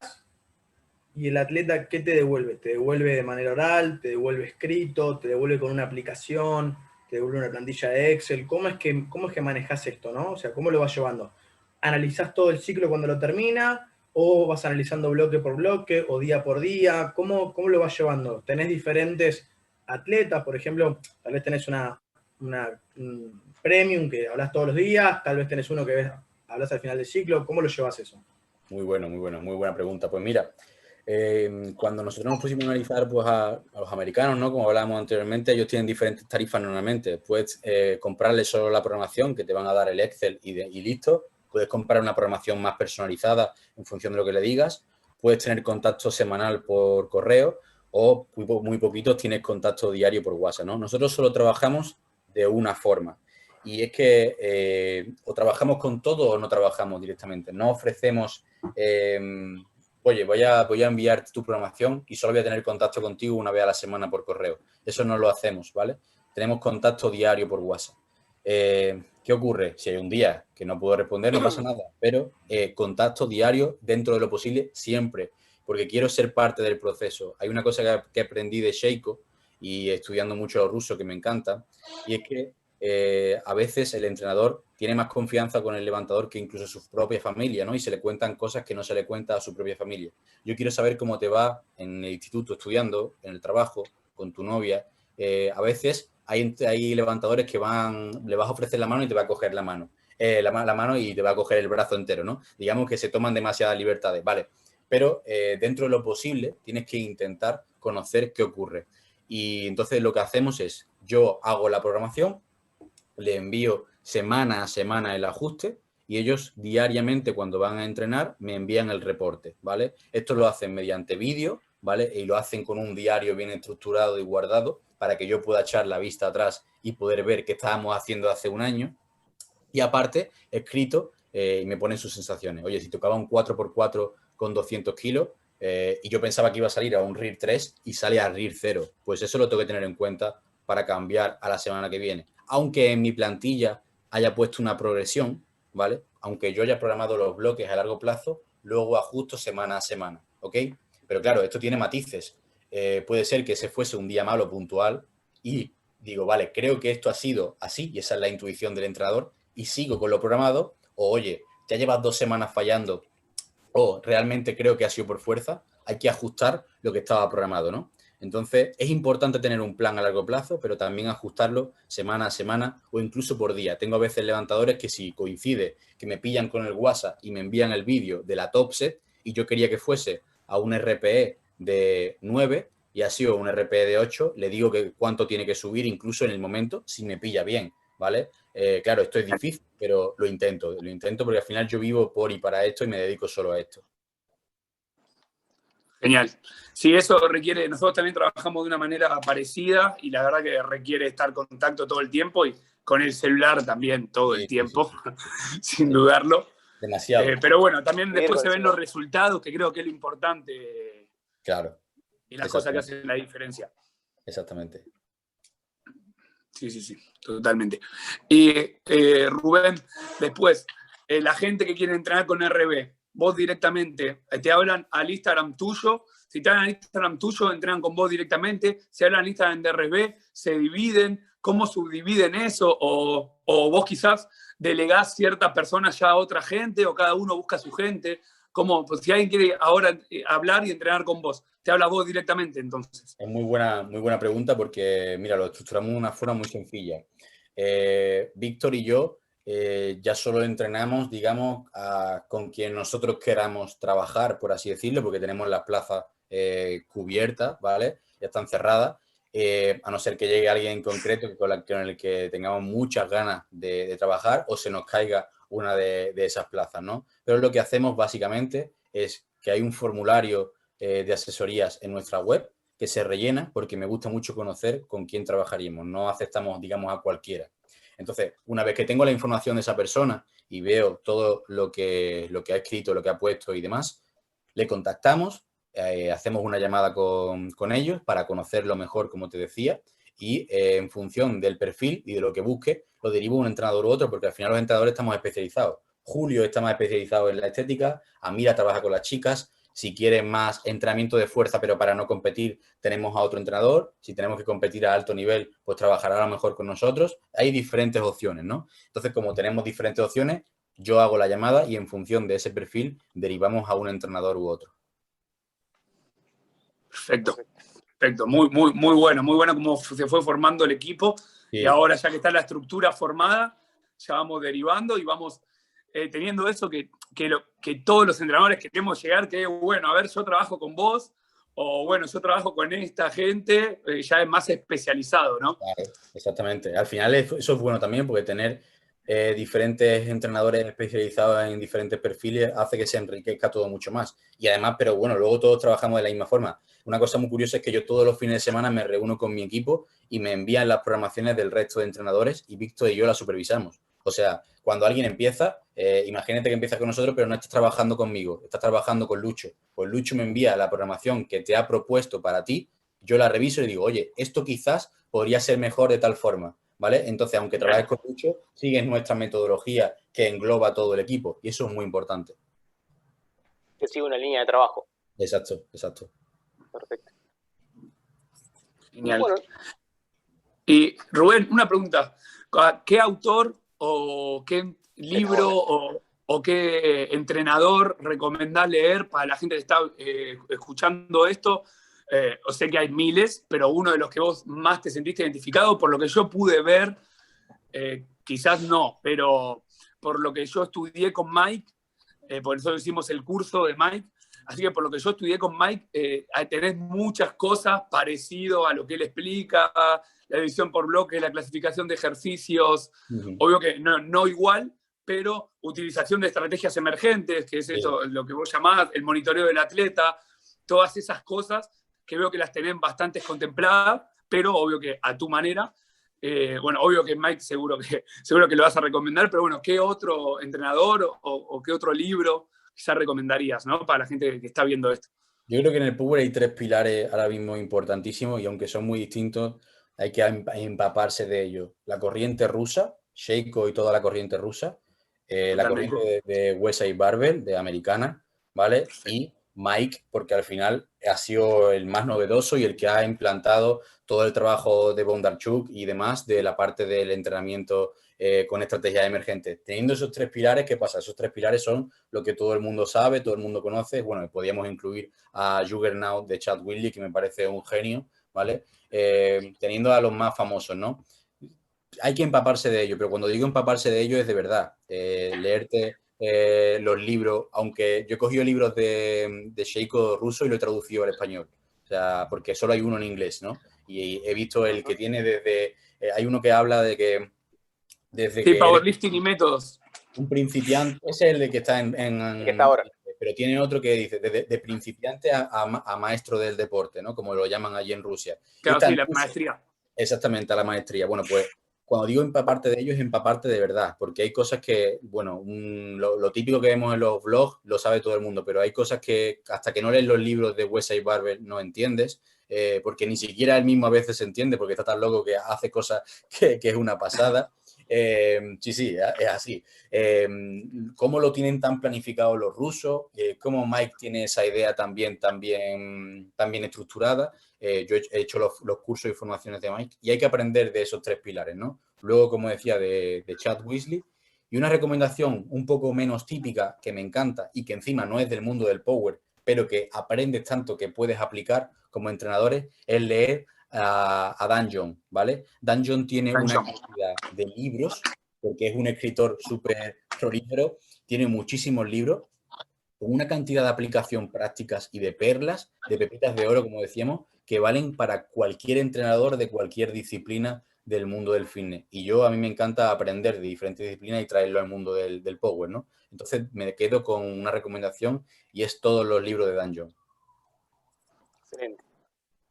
y el atleta, ¿qué te devuelve? ¿Te devuelve de manera oral? ¿Te devuelve escrito? ¿Te devuelve con una aplicación? ¿Te devuelve una plantilla de Excel? ¿Cómo es que manejás esto, no? O sea, ¿cómo lo vas llevando? ¿Analizás todo el ciclo cuando lo termina? ¿O vas analizando bloque por bloque o día por día? ¿Cómo lo vas llevando? ¿Tenés diferentes atletas? Por ejemplo, tal vez tenés un premium que hablas todos los días, tal vez tenés uno que hablas al final del ciclo. ¿Cómo lo llevas eso? Muy buena pregunta. Pues mira, cuando nosotros nos pusimos a analizar pues, a los americanos, ¿no? Como hablábamos anteriormente, ellos tienen diferentes tarifas normalmente. Puedes comprarles solo la programación, que te van a dar el Excel y listo. Puedes comprar una programación más personalizada en función de lo que le digas. Puedes tener contacto semanal por correo o muy poquitos tienes contacto diario por WhatsApp, ¿no? Nosotros solo trabajamos de una forma. Y es que o trabajamos con todo o no trabajamos directamente. No ofrecemos oye, voy a enviar tu programación y solo voy a tener contacto contigo una vez a la semana por correo. Eso no lo hacemos, ¿vale? Tenemos contacto diario por WhatsApp. ¿Qué ocurre? Si hay un día que no puedo responder, no pasa nada, pero contacto diario dentro de lo posible siempre, porque quiero ser parte del proceso. Hay una cosa que aprendí de Sheiko y estudiando mucho ruso que me encanta, y es que a veces el entrenador tiene más confianza con el levantador que incluso su propia familia, ¿no? Y se le cuentan cosas que no se le cuenta a su propia familia. Yo quiero saber cómo te va en el instituto estudiando, en el trabajo, con tu novia. A veces hay levantadores que le vas a ofrecer la mano y te va a coger la mano. La mano y te va a coger el brazo entero, ¿no? Digamos que se toman demasiadas libertades, ¿vale? Pero dentro de lo posible tienes que intentar conocer qué ocurre. Y entonces lo que hacemos es, yo hago la programación, le envío semana a semana el ajuste y ellos diariamente cuando van a entrenar me envían el reporte, ¿vale? Esto lo hacen mediante vídeo, ¿vale? Y lo hacen con un diario bien estructurado y guardado para que yo pueda echar la vista atrás y poder ver qué estábamos haciendo hace un año. Y aparte, escrito, y me ponen sus sensaciones. Oye, si tocaba un 4x4 con 200 kilos y yo pensaba que iba a salir a un RIR 3 y sale a RIR 0, pues eso lo tengo que tener en cuenta para cambiar a la semana que viene. Aunque en mi plantilla haya puesto una progresión, ¿vale? Aunque yo haya programado los bloques a largo plazo, luego ajusto semana a semana, ¿ok? Pero claro, esto tiene matices. Puede ser que ese fuese un día malo puntual y digo, vale, creo que esto ha sido así y esa es la intuición del entrenador y sigo con lo programado, o oye, ya llevas 2 semanas fallando o realmente creo que ha sido por fuerza, hay que ajustar lo que estaba programado, ¿no? Entonces, es importante tener un plan a largo plazo, pero también ajustarlo semana a semana o incluso por día. Tengo a veces levantadores que si coincide que me pillan con el WhatsApp y me envían el vídeo de la top set y yo quería que fuese a un RPE de 9 y ha sido un RPE de 8, le digo que cuánto tiene que subir incluso en el momento si me pilla bien, ¿vale? Claro, esto es difícil, pero lo intento porque al final yo vivo por y para esto y me dedico solo a esto. Genial. Sí, eso requiere, nosotros también trabajamos de una manera parecida y la verdad que requiere estar en contacto todo el tiempo y con el celular también todo el tiempo, sin dudarlo. Demasiado. Pero bueno, también después se ven los resultados, que creo que es lo importante. Claro. Y las cosas que hacen la diferencia. Exactamente. Sí, totalmente. Y Rubén, después, la gente que quiere entrenar con RB, vos directamente, te hablan al Instagram tuyo, si te hablan al Instagram tuyo, entrenan con vos directamente, si hablan al Instagram de RB, se dividen, ¿cómo subdividen eso? O vos quizás delegás ciertas personas ya a otra gente, o cada uno busca a su gente. ¿Cómo? Pues si alguien quiere ahora hablar y entrenar con vos, te habla vos directamente, entonces. Es muy buena pregunta porque, mira, lo estructuramos de una forma muy sencilla. Víctor y yo ya solo entrenamos, digamos, con quien nosotros queramos trabajar, por así decirlo, porque tenemos las plazas cubiertas, ¿vale? Ya están cerradas, a no ser que llegue alguien en concreto con el que tengamos muchas ganas de trabajar o se nos caiga una de esas plazas, ¿no? Pero lo que hacemos básicamente es que hay un formulario de asesorías en nuestra web que se rellena porque me gusta mucho conocer con quién trabajaríamos. No aceptamos, digamos, a cualquiera. Entonces, una vez que tengo la información de esa persona y veo todo lo que ha escrito, lo que ha puesto y demás, le contactamos, hacemos una llamada con ellos para conocerlo mejor, como te decía, y en función del perfil y de lo que busque, lo derivo a un entrenador u otro, porque al final los entrenadores estamos especializados. Julio está más especializado en la estética, Amira trabaja con las chicas. Si quieren más entrenamiento de fuerza, pero para no competir, tenemos a otro entrenador. Si tenemos que competir a alto nivel, pues trabajará a lo mejor con nosotros. Hay diferentes opciones, ¿no? Entonces, como tenemos diferentes opciones, yo hago la llamada y en función de ese perfil, derivamos a un entrenador u otro. Perfecto. Muy bueno cómo se fue formando el equipo. Sí. Y ahora, ya que está la estructura formada, ya vamos derivando y vamos teniendo eso que todos los entrenadores queremos llegar, que bueno, a ver, yo trabajo con vos, o bueno, yo trabajo con esta gente, ya es más especializado, ¿no? Claro, exactamente. Al final eso es bueno también, porque tener diferentes entrenadores especializados en diferentes perfiles hace que se enriquezca todo mucho más. Y además, pero bueno, luego todos trabajamos de la misma forma. Una cosa muy curiosa es que yo todos los fines de semana me reúno con mi equipo y me envían las programaciones del resto de entrenadores y Víctor y yo las supervisamos. O sea, cuando alguien empieza, imagínate que empieza con nosotros, pero no estás trabajando conmigo, estás trabajando con Lucho. Pues Lucho me envía la programación que te ha propuesto para ti, yo la reviso y digo, oye, esto quizás podría ser mejor de tal forma, ¿vale? Entonces, aunque trabajes con Lucho, sigues nuestra metodología que engloba todo el equipo y eso es muy importante. Que sigue una línea de trabajo. Exacto, exacto. Perfecto. Genial. Bueno, Y Rubén, una pregunta. ¿Qué autor o qué libro o qué entrenador recomendás leer para la gente que está escuchando esto? O sé que hay miles, pero uno de los que vos más te sentiste identificado, por lo que yo pude ver, quizás no, pero por lo que yo estudié con Mike, por eso hicimos el curso de Mike, así que por lo que yo estudié con Mike, tenés muchas cosas parecidas a lo que él explica, la división por bloques, la clasificación de ejercicios, obvio que no igual, pero utilización de estrategias emergentes, que es esto, lo que vos llamás el monitoreo del atleta, todas esas cosas que veo que las tenés bastante contempladas, pero obvio que a tu manera. Bueno, obvio que Mike seguro que lo vas a recomendar, pero bueno, ¿qué otro entrenador o qué otro libro quizás recomendarías, ¿no? Para la gente que está viendo esto. Yo creo que en el Power hay 3 pilares ahora mismo importantísimos y aunque son muy distintos, hay que empaparse de ellos. La corriente rusa, Sheiko y toda la corriente rusa, la corriente de Wesley Barbell, de americana, ¿vale? Y Mike, porque al final ha sido el más novedoso y el que ha implantado todo el trabajo de Bondarchuk y demás de la parte del entrenamiento con estrategias emergentes. Teniendo esos 3 pilares, ¿qué pasa? Esos 3 pilares son lo que todo el mundo sabe, todo el mundo conoce. Bueno, podríamos incluir a Juggernaut de Chad Willie, que me parece un genio, ¿vale? Teniendo a los más famosos, ¿no? Hay que empaparse de ello, pero cuando digo empaparse de ello es de verdad. Leerte los libros, aunque yo he cogido libros de Sheiko ruso y lo he traducido al español, o sea, porque solo hay uno en inglés, ¿no? Y he visto el que tiene desde... hay uno que habla de que desde sí, que powerlifting y métodos. Un principiante, ese es el de que está que está ahora. pero tiene otro que dice de principiante a maestro del deporte, ¿no? Como lo llaman allí en Rusia. Claro, sí, la maestría. Exactamente, a la maestría. Bueno, pues cuando digo empaparte de ello es empaparte de verdad, porque hay cosas que, bueno, lo típico que vemos en los blogs lo sabe todo el mundo, pero hay cosas que hasta que no lees los libros de Wesley Barbell no entiendes, porque ni siquiera él mismo a veces se entiende, porque está tan loco que hace cosas que es una pasada. Sí, es así. ¿Cómo lo tienen tan planificado los rusos? ¿Cómo Mike tiene esa idea también estructurada? Yo he hecho los cursos y formaciones de Mike y hay que aprender de esos 3 pilares, ¿no? Luego, como decía, de Chad Weasley. Y una recomendación un poco menos típica que me encanta y que encima no es del mundo del power, pero que aprendes tanto que puedes aplicar como entrenadores, es leer a Dan John, ¿vale? Dan John tiene una cantidad de libros, porque es un escritor súper prolífero, tiene muchísimos libros, con una cantidad de aplicación prácticas y de perlas, de pepitas de oro, como decíamos, que valen para cualquier entrenador de cualquier disciplina del mundo del fitness. Y a mí me encanta aprender de diferentes disciplinas y traerlo al mundo del power, ¿no? Entonces me quedo con una recomendación y es todos los libros de Dan John. Excelente.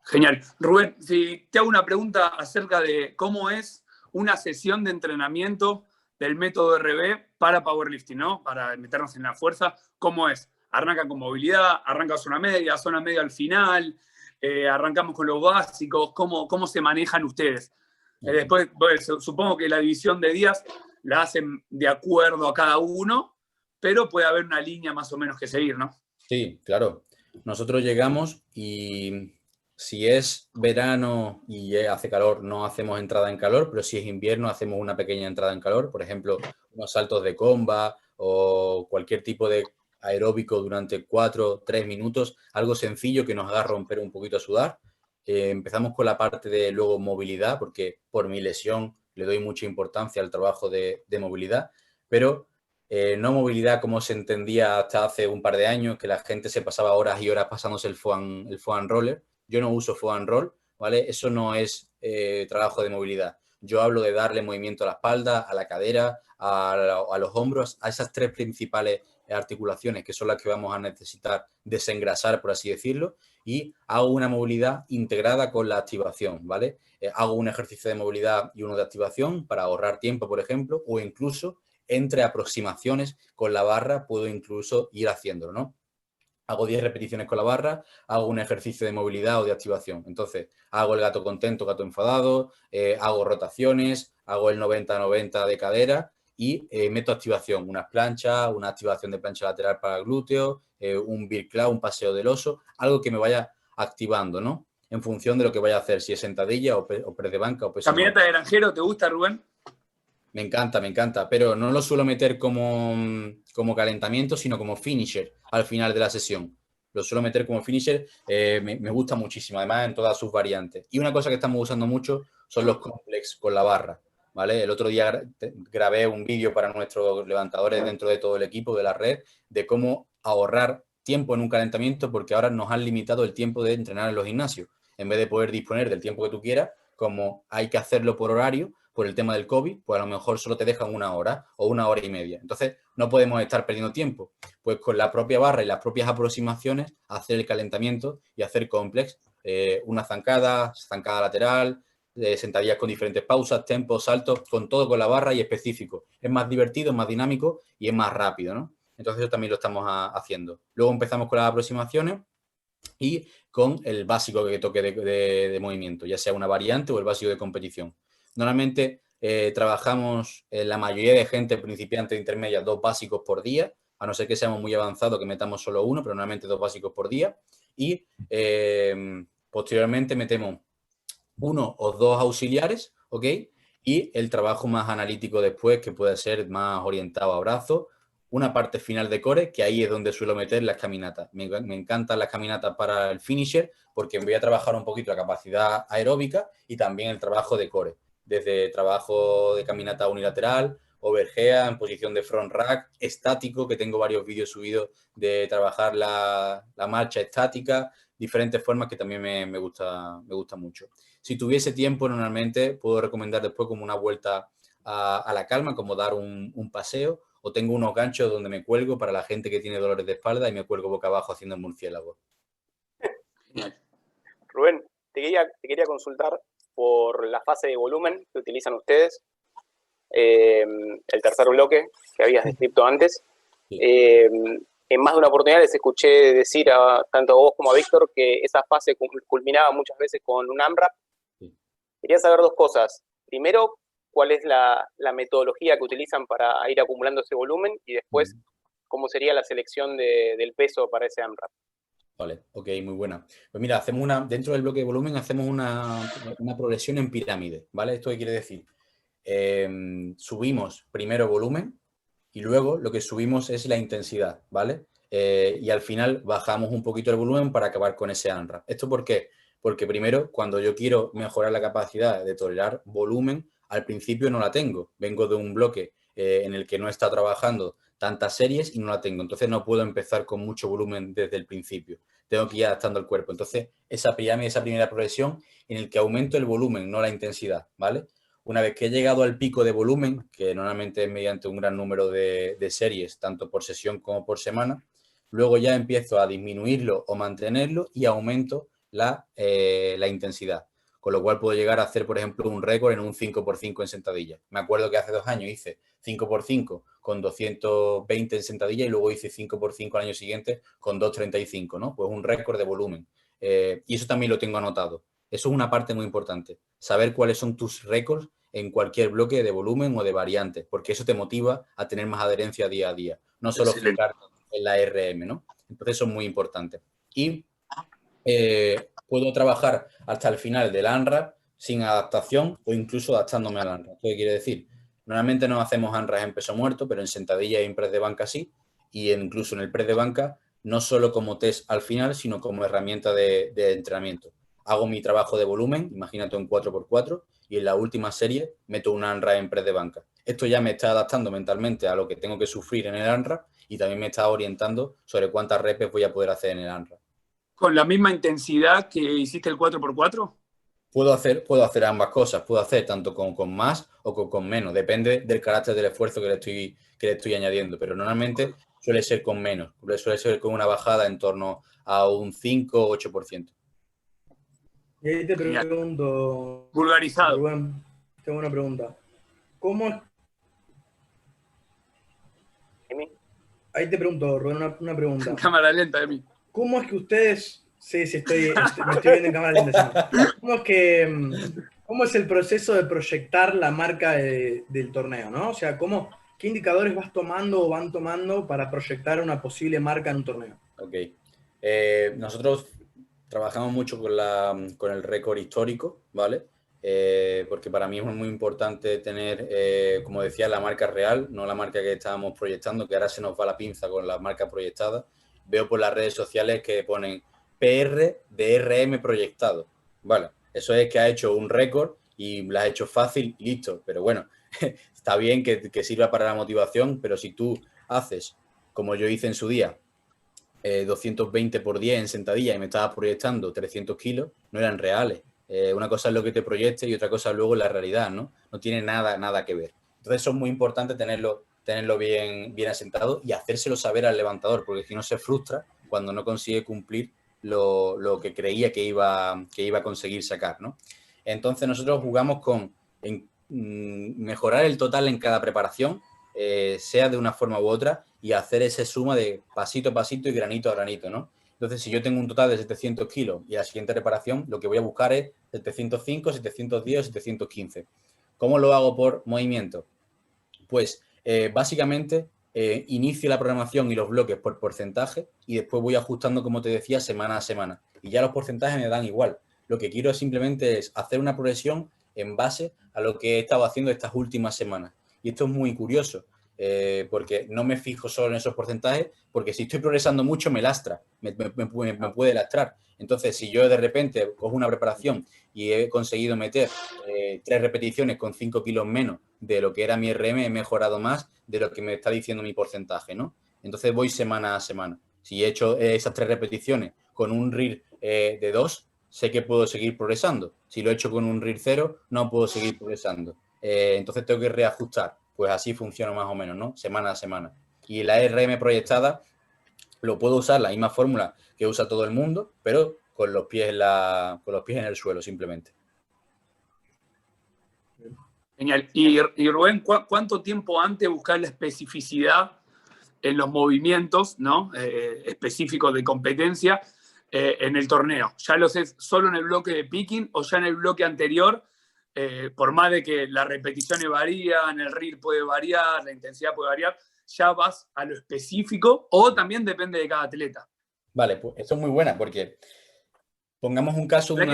Genial. Rubén, si te hago una pregunta acerca de cómo es una sesión de entrenamiento del método RB para powerlifting, ¿no? Para meternos en la fuerza, ¿cómo es? ¿Arranca con movilidad? ¿Arranca zona media al final? ¿Arrancamos con los básicos? ¿Cómo se manejan ustedes? Después, pues, supongo que la división de días la hacen de acuerdo a cada uno, pero puede haber una línea más o menos que seguir, ¿no? Sí, claro. Nosotros llegamos y si es verano y hace calor, no hacemos entrada en calor, pero si es invierno, hacemos una pequeña entrada en calor. Por ejemplo, unos saltos de comba o cualquier tipo de aeróbico durante 4, 3 minutos. Algo sencillo que nos haga romper un poquito a sudar. Empezamos con la parte de luego movilidad, porque por mi lesión le doy mucha importancia al trabajo de movilidad, pero no movilidad como se entendía hasta hace un par de años, que la gente se pasaba horas y horas pasándose el foam roller. Yo no uso foam roll, ¿vale? Eso no es trabajo de movilidad. yo hablo de darle movimiento a la espalda, a la cadera, a los hombros, a esas 3 principales articulaciones que son las que vamos a necesitar desengrasar, por así decirlo, y hago una movilidad integrada con la activación, ¿vale? Hago un ejercicio de movilidad y uno de activación para ahorrar tiempo, por ejemplo, o incluso entre aproximaciones con la barra puedo incluso ir haciéndolo, ¿no? Hago 10 repeticiones con la barra, hago un ejercicio de movilidad o de activación. Entonces, hago el gato contento, gato enfadado, hago rotaciones, hago el 90-90 de cadera y meto activación, unas planchas, una activación de plancha lateral para el glúteo, un bear claw, un paseo del oso, algo que me vaya activando, ¿no? En función de lo que vaya a hacer, si es sentadilla o press de banca o peso muerto. ¿Caminata de granjero te gusta, Rubén? Me encanta, pero no lo suelo meter como calentamiento, sino como finisher al final de la sesión. Lo suelo meter como finisher, me gusta muchísimo, además en todas sus variantes. Y una cosa que estamos usando mucho son los complex con la barra, ¿vale? El otro día grabé un vídeo para nuestros levantadores dentro de todo el equipo de la red de cómo ahorrar tiempo en un calentamiento, porque ahora nos han limitado el tiempo de entrenar en los gimnasios. En vez de poder disponer del tiempo que tú quieras, como hay que hacerlo por horario, por el tema del COVID, pues a lo mejor solo te dejan 1 hora o 1 hora y media. Entonces, no podemos estar perdiendo tiempo. Pues con la propia barra y las propias aproximaciones, hacer el calentamiento y hacer complex, una zancada lateral, sentadillas con diferentes pausas, tempos, saltos, con todo con la barra y específico. Es más divertido, es más dinámico y es más rápido, ¿no? Entonces, eso también lo estamos haciendo. Luego empezamos con las aproximaciones y con el básico que toque de movimiento, ya sea una variante o el básico de competición. Normalmente trabajamos la mayoría de gente principiante e intermedia 2 básicos por día, a no ser que seamos muy avanzados que metamos solo 1, pero normalmente 2 básicos por día. Y posteriormente metemos 1 o 2 auxiliares, ¿ok? Y el trabajo más analítico después, que puede ser más orientado a brazos, una parte final de core, que ahí es donde suelo meter las caminatas. Me encantan las caminatas para el finisher, porque voy a trabajar un poquito la capacidad aeróbica y también el trabajo de core. Desde trabajo de caminata unilateral, overhead, en posición de front rack, estático, que tengo varios vídeos subidos de trabajar la marcha estática, diferentes formas que también me gusta mucho. Si tuviese tiempo, normalmente puedo recomendar después como una vuelta a la calma, como dar un paseo, o tengo unos ganchos donde me cuelgo para la gente que tiene dolores de espalda y me cuelgo boca abajo haciendo el murciélago. Rubén, te quería consultar por la fase de volumen que utilizan ustedes, el tercer bloque que habías descrito antes. Sí. En más de una oportunidad les escuché decir tanto a vos como a Víctor que esa fase culminaba muchas veces con un AMRAP. Sí. Quería saber 2 cosas. Primero, ¿cuál es la metodología que utilizan para ir acumulando ese volumen? Y después, ¿cómo sería la selección del peso para ese AMRAP? Vale, ok, muy buena. Pues mira, dentro del bloque de volumen hacemos una progresión en pirámide, ¿vale? ¿Esto qué quiere decir? Subimos primero volumen y luego lo que subimos es la intensidad, ¿vale? Y al final bajamos un poquito el volumen para acabar con ese AMRAP. ¿Esto por qué? Porque primero, cuando yo quiero mejorar la capacidad de tolerar volumen, al principio no la tengo. Vengo de un bloque en el que no está trabajando tantas series y no la tengo. Entonces no puedo empezar con mucho volumen desde el principio. Tengo que ir adaptando el cuerpo. Entonces, esa primera progresión en el que aumento el volumen, no la intensidad, ¿vale? Una vez que he llegado al pico de volumen, que normalmente es mediante un gran número de series, tanto por sesión como por semana, luego ya empiezo a disminuirlo o mantenerlo y aumento la intensidad. Con lo cual puedo llegar a hacer, por ejemplo, un récord en un 5x5 en sentadilla. Me acuerdo que hace 2 años hice 5x5 con 220 en sentadilla y luego hice 5x5 al año siguiente con 235, ¿no? Pues un récord de volumen. Y eso también lo tengo anotado. Eso es una parte muy importante. Saber cuáles son tus récords en cualquier bloque de volumen o de variantes, porque eso te motiva a tener más adherencia día a día. No solo fijarte en la RM, ¿no? Entonces eso es muy importante. Y puedo trabajar hasta el final del AMRAP sin adaptación o incluso adaptándome al AMRAP. ¿Qué quiere decir? Normalmente no hacemos AMRAP en peso muerto, pero en sentadilla y en press de banca sí. Y incluso en el press de banca, no solo como test al final, sino como herramienta de entrenamiento. Hago mi trabajo de volumen, imagínate un 4x4, y en la última serie meto un AMRAP en press de banca. Esto ya me está adaptando mentalmente a lo que tengo que sufrir en el AMRAP y también me está orientando sobre cuántas repes voy a poder hacer en el AMRAP. ¿Con la misma intensidad que hiciste el 4x4? puedo hacer ambas cosas. Puedo hacer tanto con más o con menos. Depende del carácter del esfuerzo que le estoy añadiendo. Pero normalmente suele ser con menos. Suele ser con una bajada en torno a un 5 o 8%. Y ahí te Genial. pregunto, Vulgarizado. Rubén, tengo una pregunta. ¿Cómo? Ahí te pregunto, Rubén, una pregunta. Cámara lenta de mí. ¿Cómo es que ustedes... Sí, me estoy viendo en cámara lenta. ¿Cómo es el proceso de proyectar la marca del torneo, ¿no? O sea, ¿qué indicadores vas tomando o van tomando para proyectar una posible marca en un torneo? Ok. Nosotros trabajamos mucho con el récord histórico, ¿vale? Porque para mí es muy importante tener, como decía, la marca real, no la marca que estábamos proyectando, que ahora se nos va la pinza con la marca proyectada. Veo por las redes sociales que ponen PR de RM proyectado. Vale, eso es que ha hecho un récord y lo ha hecho fácil y listo. Pero bueno, está bien que sirva para la motivación, pero si tú haces, como yo hice en su día, 220 por 10 en sentadilla y me estabas proyectando 300 kilos, no eran reales. Una cosa es lo que te proyecte y otra cosa es luego la realidad, ¿no? No tiene nada que ver. Entonces eso es muy importante tenerlo bien asentado y hacérselo saber al levantador, porque si no se frustra cuando no consigue cumplir lo que creía que iba a conseguir sacar, ¿no? Entonces nosotros jugamos con mejorar el total en cada preparación, sea de una forma u otra, y hacer esa suma de pasito a pasito y granito a granito, ¿no? Entonces, si yo tengo un total de 700 kilos y a la siguiente reparación, lo que voy a buscar es 705, 710 o 715. ¿Cómo lo hago por movimiento? Pues básicamente inicio la programación y los bloques por porcentaje y después voy ajustando, como te decía, semana a semana. Y ya los porcentajes me dan igual. Lo que quiero simplemente es hacer una progresión en base a lo que he estado haciendo estas últimas semanas. Y esto es muy curioso, porque no me fijo solo en esos porcentajes, porque si estoy progresando mucho me lastra, me puede lastrar. Entonces, si yo de repente cojo una preparación y he conseguido meter 3 repeticiones con 5 kilos menos de lo que era mi RM, he mejorado más de lo que me está diciendo mi porcentaje, ¿no? Entonces voy semana a semana. Si he hecho esas 3 repeticiones con un RIR de 2, sé que puedo seguir progresando. Si lo he hecho con un RIR 0, no puedo seguir progresando. Entonces tengo que reajustar. Pues así funciona más o menos, ¿no? Semana a semana. Y la RM proyectada lo puedo usar la misma fórmula que usa todo el mundo, pero con los pies en el suelo simplemente. Genial. Y Rubén, ¿cuánto tiempo antes buscar la especificidad en los movimientos, ¿no? Específicos de competencia en el torneo? ¿Ya lo sé solo en el bloque de picking o ya en el bloque anterior? Por más de que las repeticiones varían, el RIR puede variar, la intensidad puede variar, ya vas a lo específico o también depende de cada atleta. Vale, pues esto es muy buena porque pongamos un caso de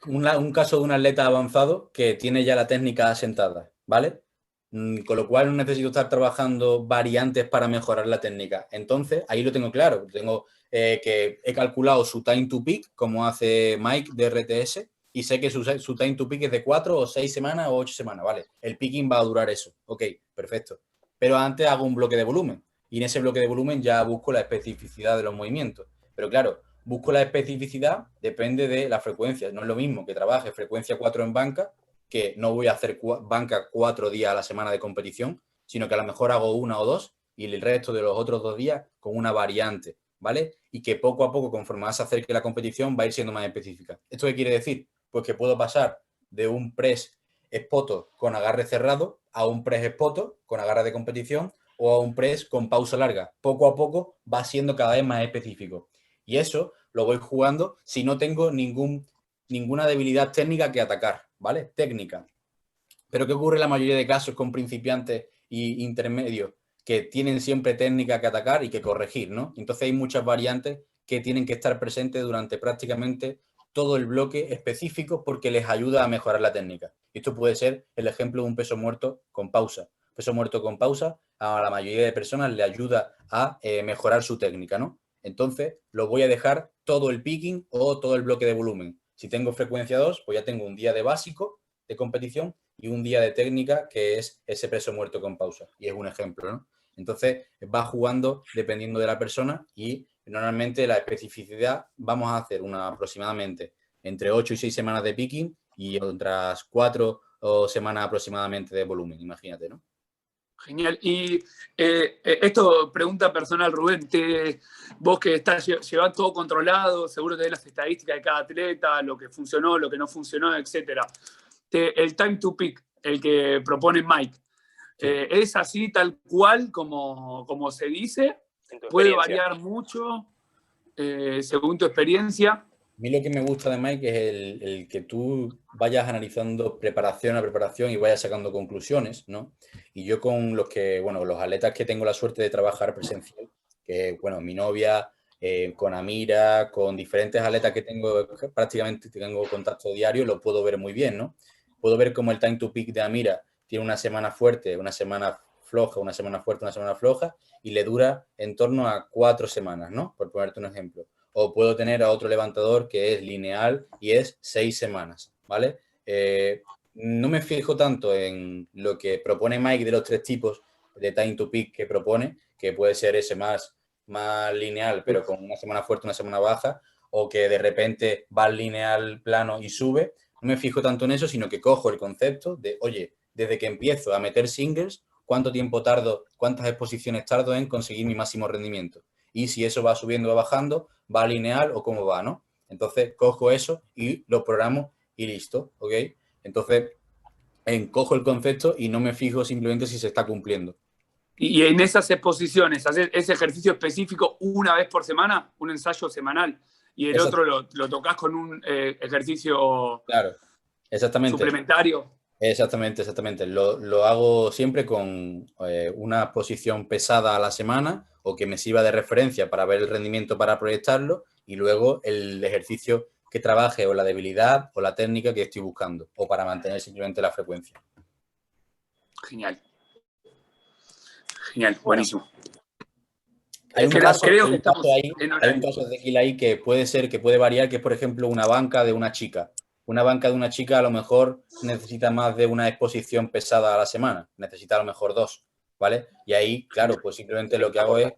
un caso de un atleta avanzado que tiene ya la técnica asentada, ¿vale? Con lo cual no necesito estar trabajando variantes para mejorar la técnica. Entonces, ahí lo tengo claro. Tengo que he calculado su time to peak, como hace Mike de RTS, y sé que su time to peak es de 4 o 6 semanas o 8 semanas, ¿vale? El picking va a durar eso. Ok, perfecto. Pero antes hago un bloque de volumen. Y en ese bloque de volumen ya busco la especificidad de los movimientos. Pero claro, busco la especificidad, depende de la frecuencia. No es lo mismo que trabaje frecuencia 4 en banca, que no voy a hacer banca 4 días a la semana de competición, sino que a lo mejor hago 1 o 2 y el resto de los otros 2 días con una variante, ¿vale? Y que poco a poco, conforme más se acerque la competición, va a ir siendo más específica. ¿Esto qué quiere decir? Pues que puedo pasar de un press espoto con agarre cerrado a un press espoto con agarre de competición o a un press con pausa larga. Poco a poco va siendo cada vez más específico. Y eso lo voy jugando si no tengo ninguna debilidad técnica que atacar, ¿vale? Técnica. Pero ¿qué ocurre en la mayoría de casos con principiantes y intermedios? Que tienen siempre técnica que atacar y que corregir, ¿no? Entonces hay muchas variantes que tienen que estar presentes durante prácticamente todo el bloque específico porque les ayuda a mejorar la técnica. Esto puede ser el ejemplo de un peso muerto con pausa. Peso muerto con pausa a la mayoría de personas le ayuda a mejorar su técnica, ¿no? Entonces lo voy a dejar todo el picking o todo el bloque de volumen. Si tengo frecuencia 2, pues ya tengo un día de básico de competición y un día de técnica que es ese peso muerto con pausa. Y es un ejemplo, ¿no? Entonces va jugando dependiendo de la persona y normalmente la especificidad vamos a hacer una aproximadamente entre 8 y 6 semanas de picking y otras 4 semanas aproximadamente de volumen, imagínate, ¿no? Genial. Y esto, pregunta personal, Rubén, vos que llevás todo controlado, seguro tenés las estadísticas de cada atleta, lo que funcionó, lo que no funcionó, etcétera. El time to peak, el que propone Mike, Sí. ¿es así tal cual como se dice? ¿Puede variar mucho según tu experiencia? A mí lo que me gusta de Mike es el que tú vayas analizando preparación a preparación y vayas sacando conclusiones, ¿no? Y yo con los atletas que tengo la suerte de trabajar presencial, que, bueno, mi novia, con Amira, con diferentes atletas que prácticamente tengo contacto diario, lo puedo ver muy bien, ¿no? Puedo ver cómo el time to peak de Amira tiene una semana fuerte, una semana floja, una semana fuerte, una semana floja, y le dura en torno a 4 semanas, ¿no? Por ponerte un ejemplo. O puedo tener a otro levantador que es lineal y es 6 semanas, ¿vale? No me fijo tanto en lo que propone Mike de los 3 tipos de time to peak que propone, que puede ser ese más lineal, pero con una semana fuerte, una semana baja, o que de repente va al lineal plano y sube. No me fijo tanto en eso, sino que cojo el concepto de, oye, desde que empiezo a meter singles, ¿cuánto tiempo tardo, cuántas exposiciones tardo en conseguir mi máximo rendimiento? Y si eso va subiendo o bajando, va lineal o cómo va, ¿no? Entonces, cojo eso y lo programo y listo, ¿ok? Entonces, cojo el concepto y no me fijo simplemente si se está cumpliendo. Y en esas exposiciones, ¿haces ese ejercicio específico una vez por semana, un ensayo semanal, y el otro lo tocas con un ejercicio suplementario? Exactamente. Lo hago siempre con una posición pesada a la semana o que me sirva de referencia para ver el rendimiento para proyectarlo y luego el ejercicio que trabaje o la debilidad o la técnica que estoy buscando o para mantener simplemente la frecuencia. Genial, buenísimo. Hay un caso de tequila ahí que puede variar, que es, por ejemplo, una banca de una chica. Una banca de una chica a lo mejor necesita más de una exposición pesada a la semana. Necesita a lo mejor 2, ¿vale? Y ahí, claro, pues simplemente lo que hago es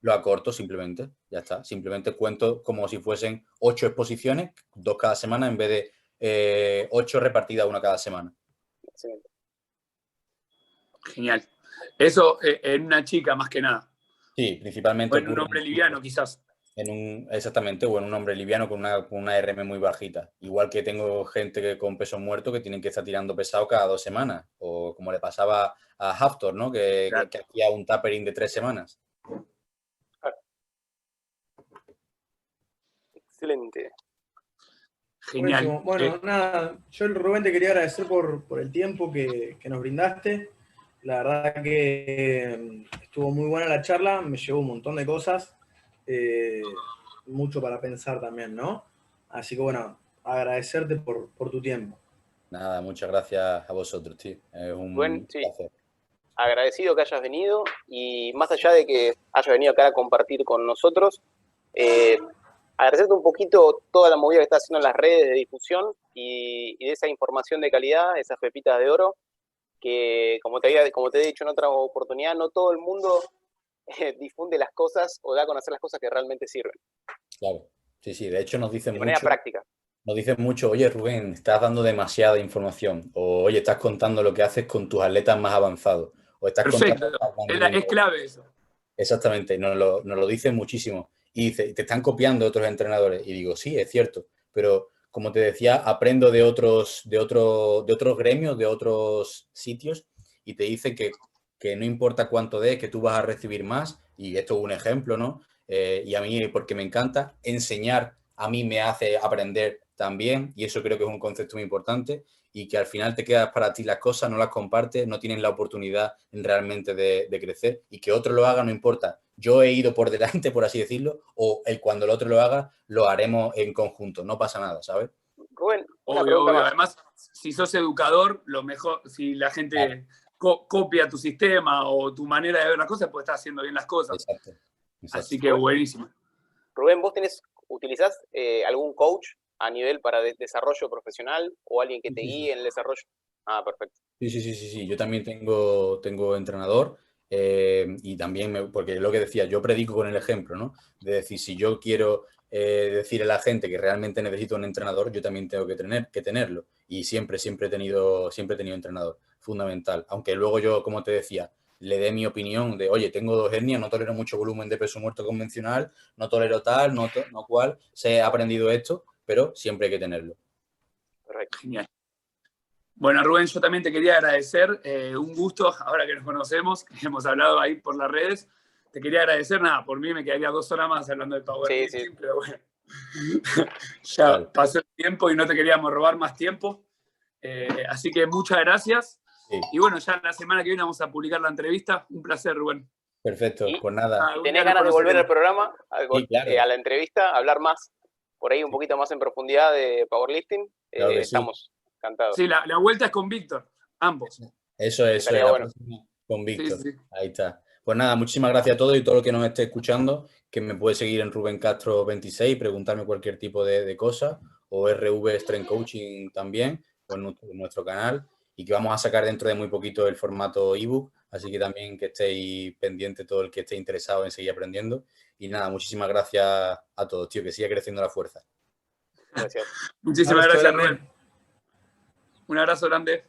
lo acorto simplemente. Ya está. Simplemente cuento como si fuesen 8 exposiciones, 2 cada semana, en vez de 8 repartidas una cada semana. Excelente. Genial. Eso en una chica más que nada. Sí, principalmente. O en un hombre liviano, quizás. Exactamente, o en un hombre liviano con una RM muy bajita. Igual que tengo gente con peso muerto que tienen que estar tirando pesado cada 2 semanas. O como le pasaba a Haftor, ¿no? Que hacía un tapering de 3 semanas. Excelente. Genial. Bueno, nada, yo, Rubén, te quería agradecer por el tiempo que nos brindaste. La verdad que estuvo muy buena la charla, me llevó un montón de cosas, mucho para pensar también, ¿no? Así que bueno, agradecerte por tu tiempo. Nada, muchas gracias a vosotros, tío. Es un placer. Agradecido que hayas venido y más allá de que hayas venido acá a compartir con nosotros, agradecerte un poquito toda la movida que estás haciendo en las redes de difusión y de esa información de calidad, esas pepitas de oro, que como te he dicho en otra oportunidad, no todo el mundo difunde las cosas o da a conocer las cosas que realmente sirven. Claro, sí, de hecho nos dicen mucho. De manera práctica. Nos dicen mucho, oye Rubén, estás dando demasiada información, o oye, estás contando lo que haces con tus atletas más avanzados, o estás Perfecto, es clave eso. Exactamente, nos lo dicen muchísimo. Y dice, te están copiando otros entrenadores. Y digo, sí, es cierto, pero como te decía, aprendo de otros gremios, de otros sitios, y te dice que no importa cuánto des, que tú vas a recibir más, y esto es un ejemplo, ¿no? Y a mí, porque me encanta, enseñar a mí me hace aprender también, y eso creo que es un concepto muy importante, y que al final te quedas para ti las cosas, no las compartes, no tienes la oportunidad realmente de crecer, y que otro lo haga no importa. Yo he ido por delante, por así decirlo, o cuando el otro lo haga, lo haremos en conjunto, no pasa nada, ¿sabes? Rubén, obvio. Además, si sos educador, lo mejor, si la gente copia tu sistema o tu manera de ver las cosas, pues estás haciendo bien las cosas. Exacto. Así que buenísimo. Rubén, ¿vos utilizás algún coach a nivel para desarrollo profesional o alguien que te guíe en el desarrollo? Ah, perfecto. Sí. Yo también tengo entrenador y también, porque lo que decía, yo predico con el ejemplo, ¿no? De decir, si yo quiero decirle a la gente que realmente necesito un entrenador, yo también tengo que tenerlo. Y siempre he tenido entrenador, fundamental. Aunque luego yo, como te decía, le dé mi opinión de, oye, tengo 2 hernias, no tolero mucho volumen de peso muerto convencional, no tolero tal, no cual, he aprendido esto, pero siempre hay que tenerlo. Correcto. Genial. Bueno, Rubén, yo también te quería agradecer, un gusto, ahora que nos conocemos, que hemos hablado ahí por las redes, te quería agradecer, nada, por mí me quedaría 2 horas más hablando de powerlifting, Sí. pero bueno, ya pasó el tiempo y no te queríamos robar más tiempo, así que muchas gracias, Sí. Y bueno, ya la semana que viene vamos a publicar la entrevista, un placer, Rubén. Perfecto, pues nada. ¿Y tenés ganas de volver al programa, Sí, claro. a la entrevista, a hablar más, por ahí un poquito más en profundidad de powerlifting? Claro que estamos encantados. Sí, la vuelta es con Víctor, ambos. Eso es, Estaría la bueno. próxima con Víctor. Sí. Ahí está. Pues nada, muchísimas gracias a todos y todo el que nos esté escuchando, que me puede seguir en Rubén Castro 26, preguntarme cualquier tipo de cosa, o RV Strength Coaching también, o en nuestro canal, y que vamos a sacar dentro de muy poquito el formato ebook, así que también que estéis pendientes todo el que esté interesado en seguir aprendiendo. Y nada, muchísimas gracias a todos, tío, que siga creciendo la fuerza. Gracias. Muchísimas gracias, Rubén. Un abrazo grande.